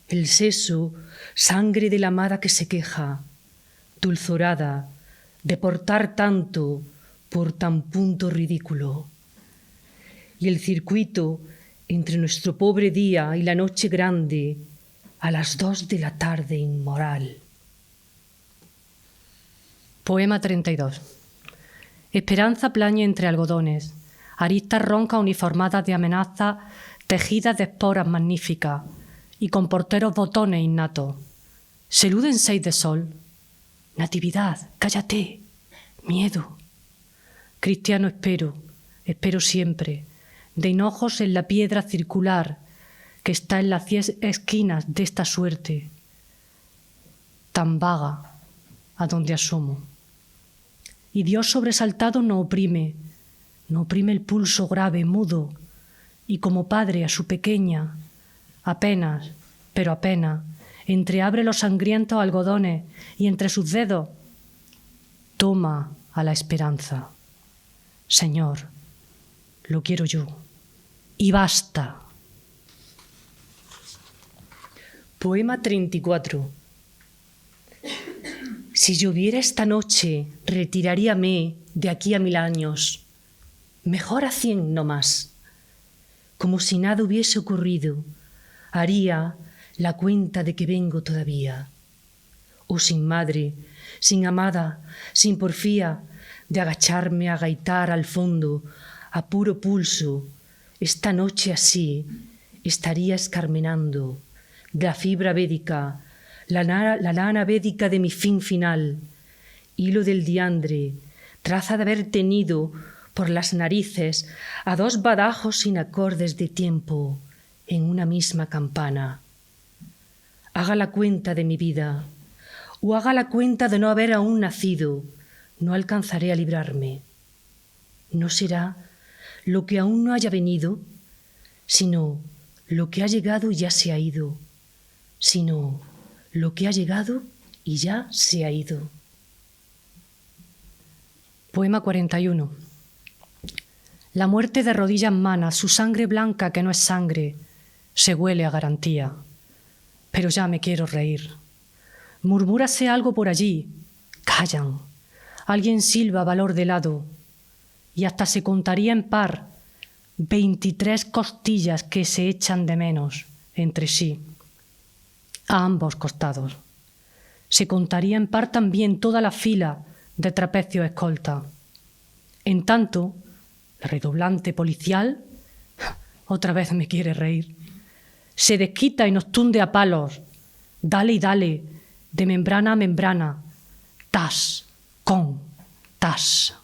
El seso, sangre de la amada que se queja, dulzorada de portar tanto por tan punto ridículo. Y el circuito entre nuestro pobre día y la noche grande a las 2 de la tarde inmoral. Poema 32. Esperanza plañe entre algodones, aristas roncas uniformadas de amenaza, tejidas de esporas magníficas y con porteros botones innatos. Se eluden 6 de sol. Natividad, cállate, miedo. Cristiano espero siempre, de hinojos en la piedra circular que está en las 10 esquinas de esta suerte, tan vaga a donde asomo. Y Dios sobresaltado no oprime el pulso grave, mudo, y como padre a su pequeña, apenas, pero apenas, entreabre los sangrientos algodones y entre sus dedos toma a la esperanza. Señor, lo quiero yo, y basta. Poema 34. Si lloviera esta noche, retiraríame de aquí a 1000 años, mejor a 100 no más. Como si nada hubiese ocurrido, haría la cuenta de que vengo todavía. O sin madre, sin amada, sin porfía, de agacharme a gaitar al fondo, a puro pulso, esta noche así estaría escarmenando la fibra védica, la lana védica de mi fin final, hilo del diandre, traza de haber tenido por las narices a 2 badajos sin acordes de tiempo en una misma campana. haga la cuenta de mi vida, o haga la cuenta de no haber aún nacido, no alcanzaré a librarme. No será lo que aún no haya venido, sino lo que ha llegado y ya se ha ido, sino lo que ha llegado y ya se ha ido. Poema 41. La muerte de rodillas manas, su sangre blanca que no es sangre, se huele a garantía. Pero ya me quiero reír. Murmúrase algo por allí. Callan. Alguien silba valor de lado. Y hasta se contaría en par 23 costillas que se echan de menos entre sí, a ambos costados. Se contaría en par también toda la fila de trapecio escolta. En tanto, el redoblante policial, otra vez me quiere reír, se desquita y nos tunde a palos, dale y dale, de membrana a membrana, tas, con, tas.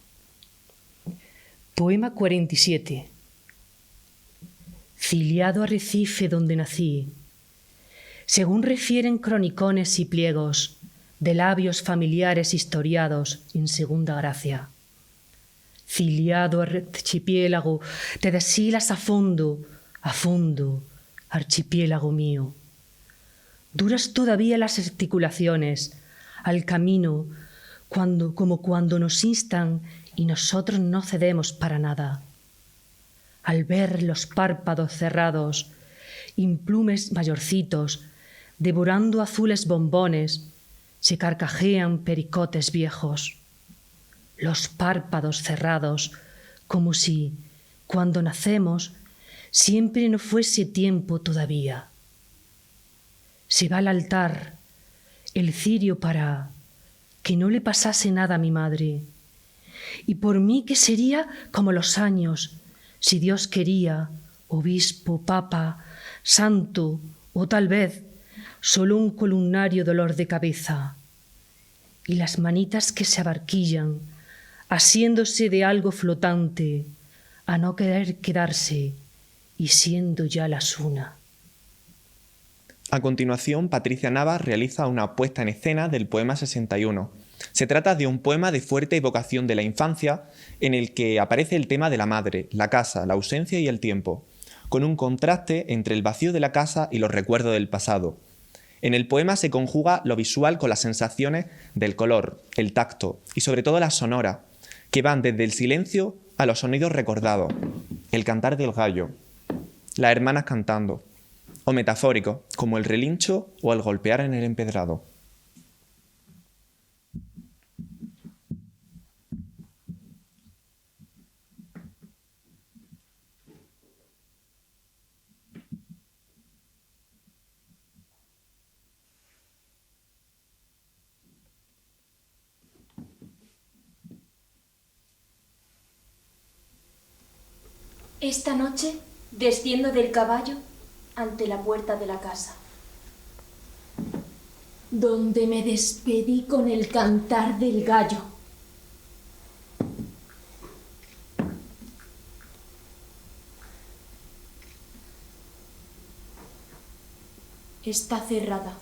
Poema 47. Ciliado arrecife donde nací, según refieren cronicones y pliegos de labios familiares historiados en segunda gracia. Ciliado archipiélago, te deshilas a fondo, archipiélago mío. Duras todavía las articulaciones al camino como cuando nos instan y nosotros no cedemos para nada. Al ver los párpados cerrados, implumes mayorcitos, devorando azules bombones, se carcajean pericotes viejos. Los párpados cerrados, como si, cuando nacemos, siempre no fuese tiempo todavía. Se va al altar, el cirio para que no le pasase nada a mi madre, y por mí que sería como los años, si Dios quería, obispo, papa, santo, o tal vez solo un columnario dolor de cabeza, y las manitas que se abarquillan, asiéndose de algo flotante, a no querer quedarse, y siendo ya las una. A continuación, Patricia Navas realiza una puesta en escena del poema 61. Se trata de un poema de fuerte evocación de la infancia, en el que aparece el tema de la madre, la casa, la ausencia y el tiempo, con un contraste entre el vacío de la casa y los recuerdos del pasado. En el poema se conjuga lo visual con las sensaciones del color, el tacto y sobre todo la sonora, que van desde el silencio a los sonidos recordados, el cantar del gallo, las hermanas cantando, o metafóricos, como el relincho o el golpear en el empedrado. Esta noche desciendo del caballo ante la puerta de la casa, donde me despedí con el cantar del gallo. Está cerrada.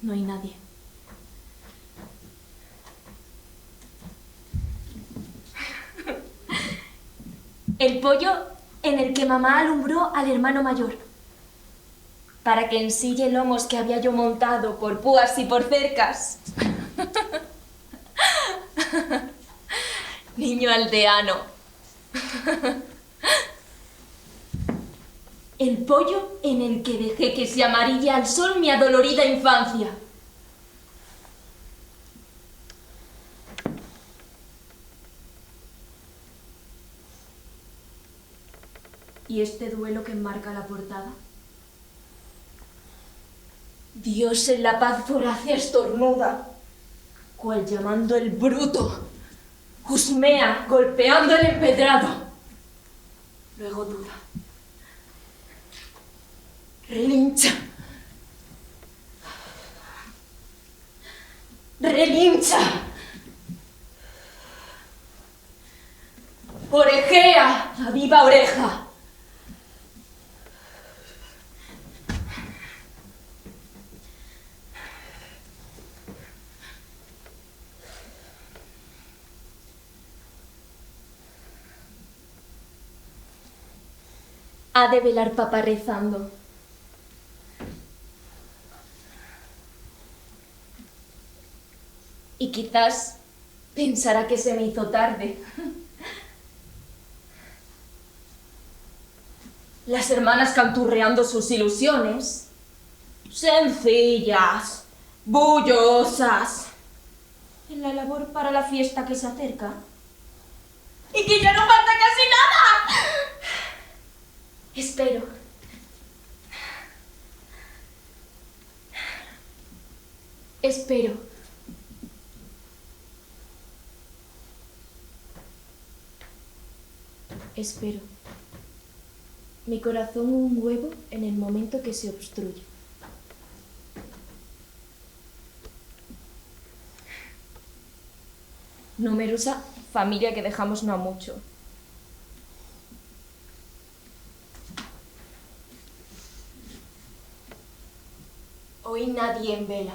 No hay nadie. El pollo en el que mamá alumbró al hermano mayor, para que ensille lomos que había yo montado por púas y por cercas. Niño aldeano. El pollo en el que dejé que se amarilla al sol mi adolorida infancia. ¿Y este duelo que enmarca la portada? Dios en la paz forácea estornuda, cual llamando el bruto, husmea golpeando el empedrado. Luego duda. Relincha. Relincha. Orejea a viva oreja. ha de velar papá rezando. Y quizás pensará que se me hizo tarde. Las hermanas canturreando sus ilusiones, sencillas, bullosas, en la labor para la fiesta que se acerca. ¡Y que ya no falta casi nada! Espero. Espero. Mi corazón un huevo en el momento que se obstruye. Numerosa familia que dejamos no mucho. Hoy nadie en vela.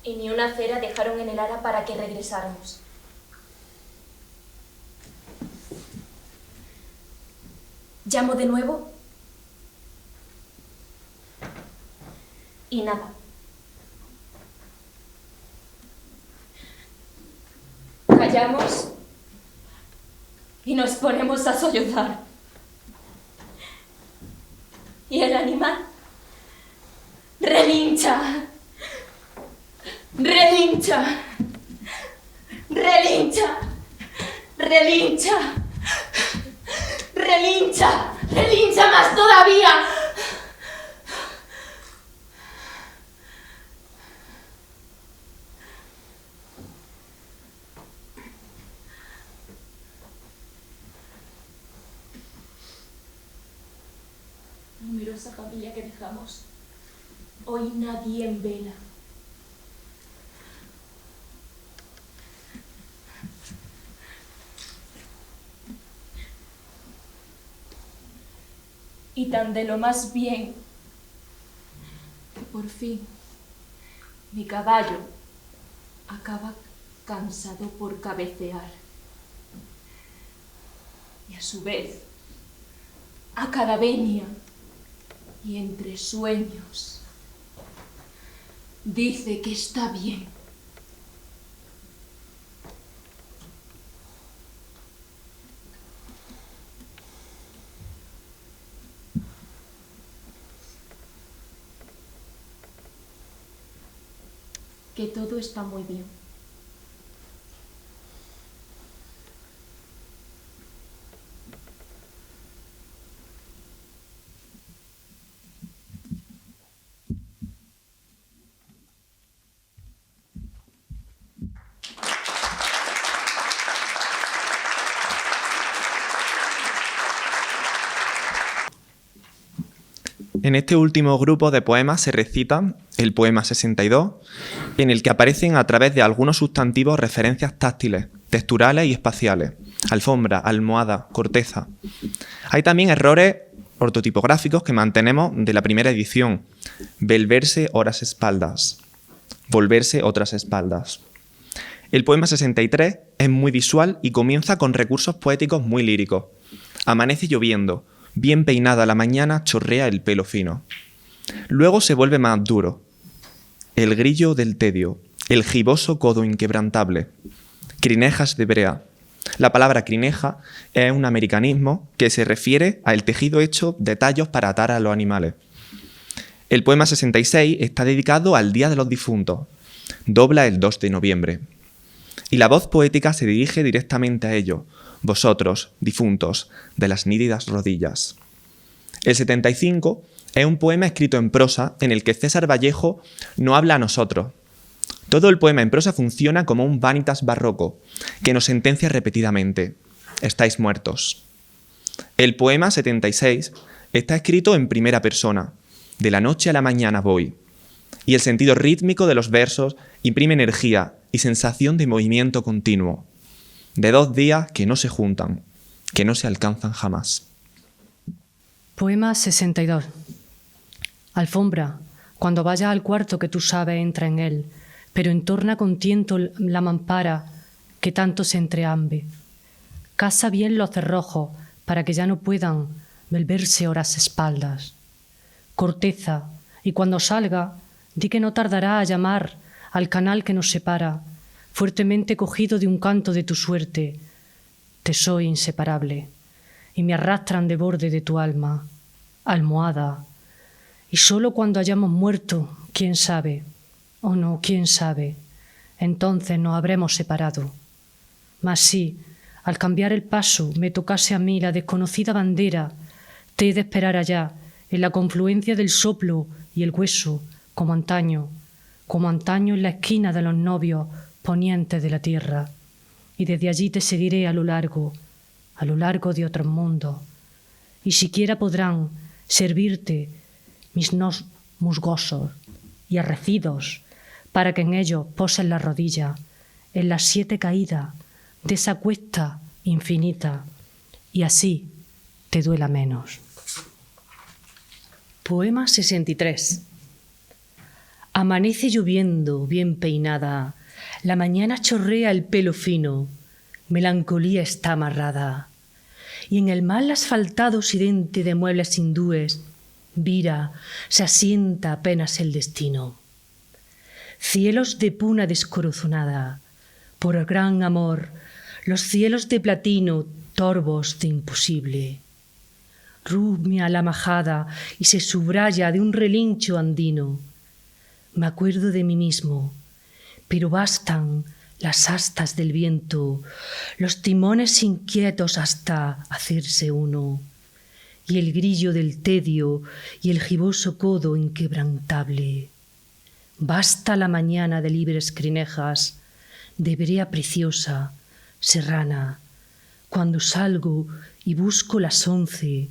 Y ni una cera dejaron en el ara para que regresáramos. Llamo de nuevo y nada. Callamos y nos ponemos a sollozar. Y el animal relincha, relincha, relincha, relincha, relincha, relincha más todavía. Numerosa familia que dejamos, hoy nadie en vela. Y tan de lo más bien que por fin mi caballo acaba cansado por cabecear. Y a su vez, a cada venia y entre sueños, dice que está bien. Que todo está muy bien. En este último grupo de poemas se recita el poema 62, en el que aparecen a través de algunos sustantivos referencias táctiles, texturales y espaciales: alfombra, almohada, corteza. Hay también errores ortotipográficos que mantenemos de la primera edición: volverse horas espaldas, volverse otras espaldas. El poema 63 es muy visual y comienza con recursos poéticos muy líricos. Amanece lloviendo, bien peinada la mañana chorrea el pelo fino. Luego se vuelve más duro. El grillo del tedio, el giboso codo inquebrantable. Crinejas de brea. La palabra crineja es un americanismo que se refiere al tejido hecho de tallos para atar a los animales. El poema 66 está dedicado al Día de los Difuntos. Dobla el 2 de noviembre. Y la voz poética se dirige directamente a ellos: vosotros, difuntos, de las nítidas rodillas. El 75 es un poema escrito en prosa en el que César Vallejo no habla a nosotros. Todo el poema en prosa funciona como un vanitas barroco que nos sentencia repetidamente: estáis muertos. El poema 76 está escrito en primera persona: de la noche a la mañana voy. Y el sentido rítmico de los versos imprime energía y sensación de movimiento continuo, de 2 días que no se juntan, que no se alcanzan jamás. Poema 62. Alfombra, cuando vayas al cuarto que tú sabes entra en él, pero entorna con tiento la mampara que tanto se entrehambre. Casa bien los cerrojos para que ya no puedan volverse horas espaldas. Corteza, y cuando salga, di que no tardará a llamar al canal que nos separa, fuertemente cogido de un canto de tu suerte. Te soy inseparable, y me arrastran de borde de tu alma, almohada. Y solo cuando hayamos muerto, quién sabe, o no, quién sabe, entonces nos habremos separado. Mas si, al cambiar el paso, me tocase a mí la desconocida bandera, te he de esperar allá, en la confluencia del soplo y el hueso, como antaño en la esquina de los novios ponientes de la tierra. Y desde allí te seguiré a lo largo de otros mundos. Y siquiera podrán servirte mis nos musgosos y arrecidos, para que en ellos poses la rodilla, en las 7 caídas de esa cuesta infinita, y así te duela menos. Poema 63. Amanece lloviendo, bien peinada, la mañana chorrea el pelo fino, melancolía está amarrada, y en el mal asfaltado occidente de muebles hindúes, vira, se asienta apenas el destino. Cielos de puna descorazonada, por el gran amor, los cielos de platino, torvos de imposible. Rumia la majada y se subraya de un relincho andino. Me acuerdo de mí mismo, pero bastan las astas del viento, los timones inquietos hasta hacerse uno, y el grillo del tedio y el giboso codo inquebrantable. Basta la mañana de libres crinejas, de brea preciosa, serrana, cuando salgo y busco las 11,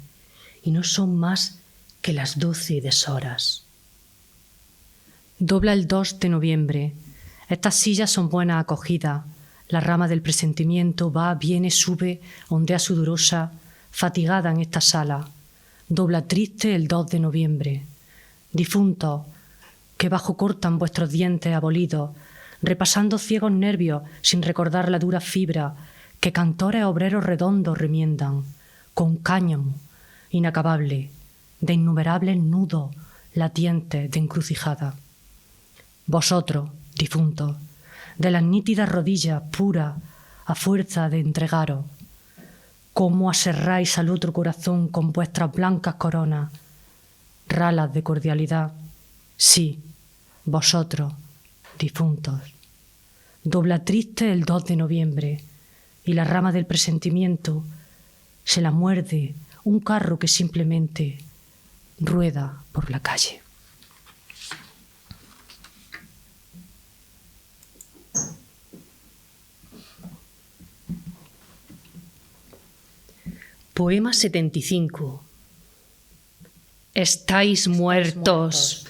y no son más que las 12 deshoras. Dobla el 2 de noviembre. Estas sillas son buena acogida. La rama del presentimiento va, viene, sube, ondea sudorosa, fatigada en esta sala. Dobla triste el 2 de noviembre. Difuntos, que bajo cortan vuestros dientes abolidos, repasando ciegos nervios sin recordar la dura fibra que cantores obreros redondos remiendan, con cáñamo inacabable, de innumerables nudos latientes de encrucijada. Vosotros, difuntos, de las nítidas rodillas puras a fuerza de entregaros, cómo aserráis al otro corazón con vuestras blancas coronas, ralas de cordialidad. Sí, vosotros, difuntos. Dobla triste el 2 de noviembre y la rama del presentimiento se la muerde un carro que simplemente rueda por la calle. Poema 75. Estáis muertos.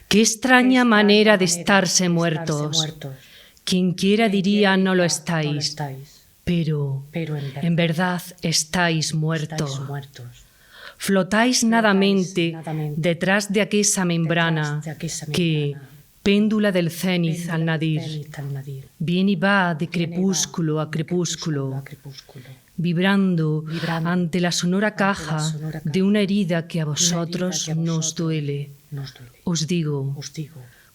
Qué extraña manera de estarse muertos. Quien quiera diría no lo estáis, pero en verdad estáis muertos. Flotáis nadamente detrás de aquella membrana que, péndula del cenit al nadir, viene y va de crepúsculo a crepúsculo, vibrando ante la sonora caja de una herida que a vosotros nos duele. Os digo,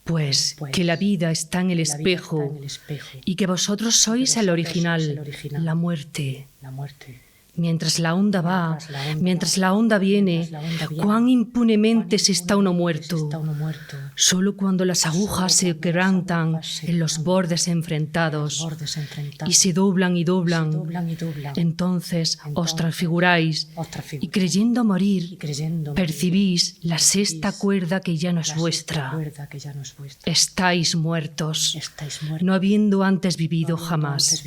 pues que la vida está en el espejo y que vosotros sois el original, la muerte. Mientras la onda va, mientras la onda viene, cuán impunemente se está uno muerto. Solo cuando las agujas se quebrantan en los bordes enfrentados y se doblan y doblan, entonces os transfiguráis y creyendo morir, percibís la sexta cuerda que ya no es vuestra. Estáis muertos, no habiendo antes vivido jamás.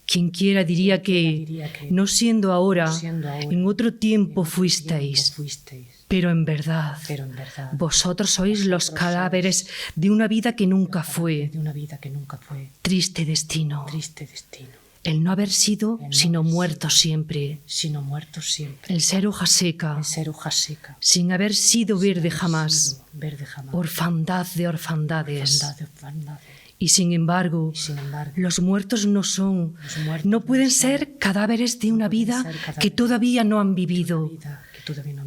Quien quiera diría que, no siendo ahora, en otro tiempo fuisteis. Pero en verdad, vosotros sois los cadáveres de una vida que nunca fue. Triste destino. El no haber sido, sino muerto siempre. El ser hoja seca, sin haber sido verde jamás. Orfandad de orfandades. Y sin embargo, los muertos no son, no pueden ser cadáveres de una vida que todavía no han vivido.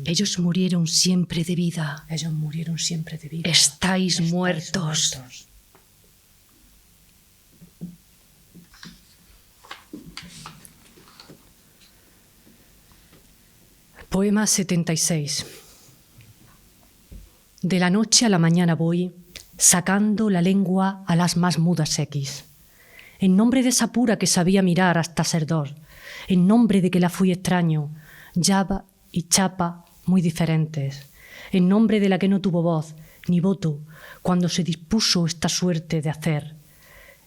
Ellos murieron siempre de vida. Estáis muertos. Poema 76. De la noche a la mañana voy, sacando la lengua a las más mudas X. En nombre de esa pura que sabía mirar hasta ser dos, en nombre de que la fui extraño, llava y chapa muy diferentes, en nombre de la que no tuvo voz ni voto cuando se dispuso esta suerte de hacer.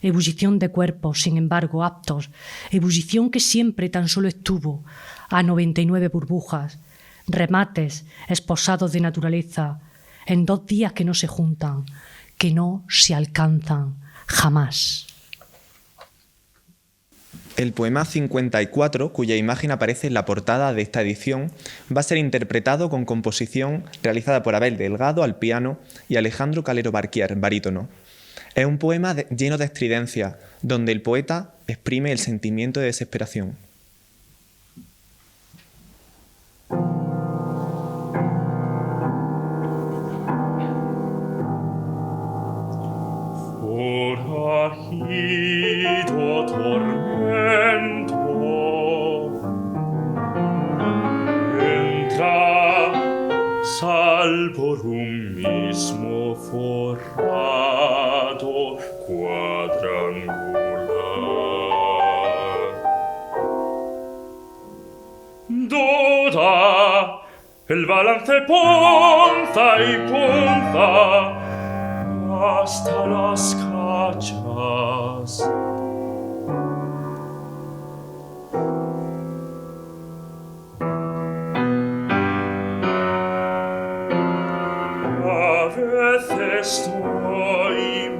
Ebullición de cuerpos, sin embargo, aptos, ebullición que siempre tan solo estuvo a 99 burbujas, remates esposados de naturaleza, en 2 días que no se juntan, que no se alcanzan jamás. El poema 54, cuya imagen aparece en la portada de esta edición, va a ser interpretado con composición realizada por Abel Delgado al piano y Alejandro Calero Barquier, barítono. Es un poema lleno de estridencia, donde el poeta exprime el sentimiento de desesperación. Forajido tormento entra sal por un mismo forrado cuadrangular. Duda el balance punza y punza hasta las cachas. A veces estoyme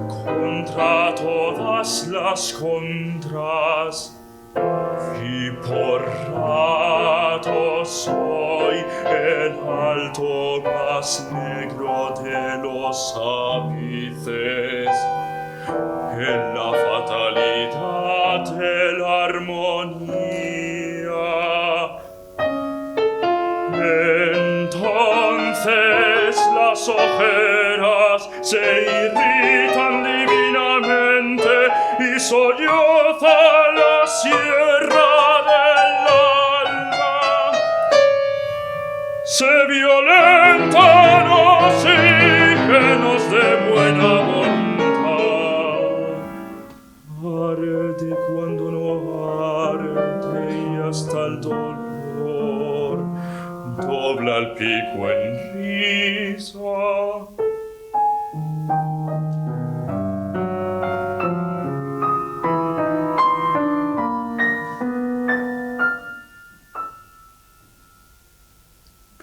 contra todas las contras y por rato soy el alto más negro de los ápices en la fatalidad de la armonía. Entonces las ojeras se irritan divinamente y solloza la sierra del alma. Se violentan oxígenos de buena voluntad. Arde cuando no arde y hasta el dolor dobla el pico en risa.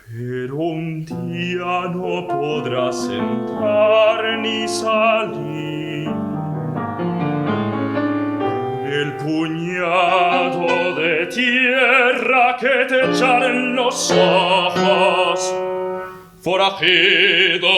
Pero un día no podrás entrar ni salir. El puñado de tierra que te echará en los ojos, forajido.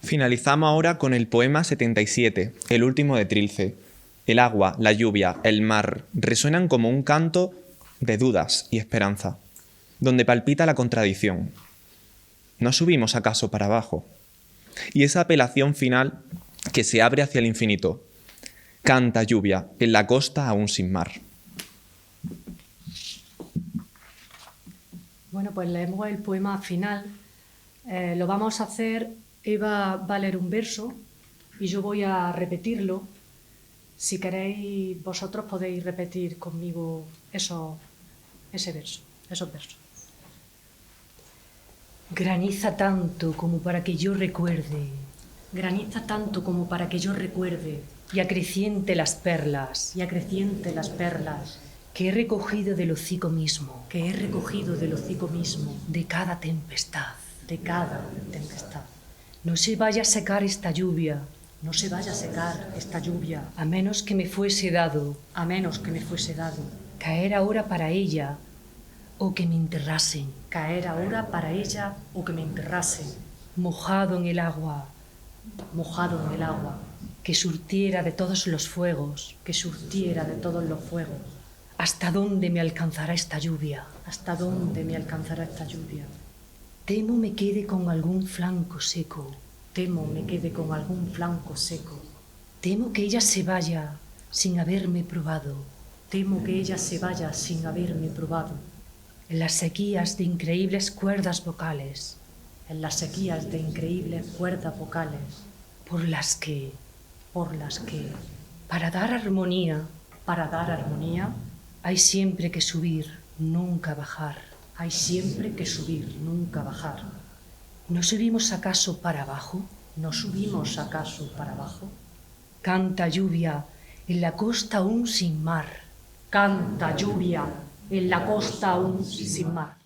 Finalizamos ahora con el poema 77, el último de Trilce. El agua, la lluvia, el mar resuenan como un canto de dudas y esperanza, donde palpita la contradicción. ¿No subimos acaso para abajo? Y esa apelación final que se abre hacia el infinito. Canta lluvia, en la costa aún sin mar. Bueno, pues leemos el poema final. Lo vamos a hacer, Eva va a leer un verso y yo voy a repetirlo. Si queréis, vosotros podéis repetir conmigo esos versos. Graniza tanto como para que yo recuerde. Graniza tanto como para que yo recuerde y acreciente las perlas y acreciente las perlas que he recogido del hocico mismo, que he recogido del hocico mismo de cada tempestad. de cada tempestad. No se vaya a secar esta lluvia, No se vaya a secar esta lluvia, a menos que me fuese dado a menos que me fuese dado caer ahora para ella o que me enterrasen, caer ahora para ella o que me enterrasen, mojado en el agua, mojado en el agua, que surtiera de todos los fuegos. que surtiera de todos los fuegos. ¿Hasta dónde me alcanzará esta lluvia? ¿Hasta dónde me alcanzará esta lluvia? Temo me quede con algún flanco seco. Temo me quede con algún flanco seco. Temo que ella se vaya sin haberme probado. Temo que ella se vaya sin haberme probado. En las sequías de increíbles cuerdas vocales, En las sequías de increíbles cuerdas vocales, por las que, para dar armonía, hay siempre que subir, nunca bajar. hay siempre que subir, nunca bajar. ¿No subimos acaso para abajo? ¿No subimos acaso para abajo? Canta lluvia en la costa aún sin mar. Canta lluvia en la costa aún sin mar.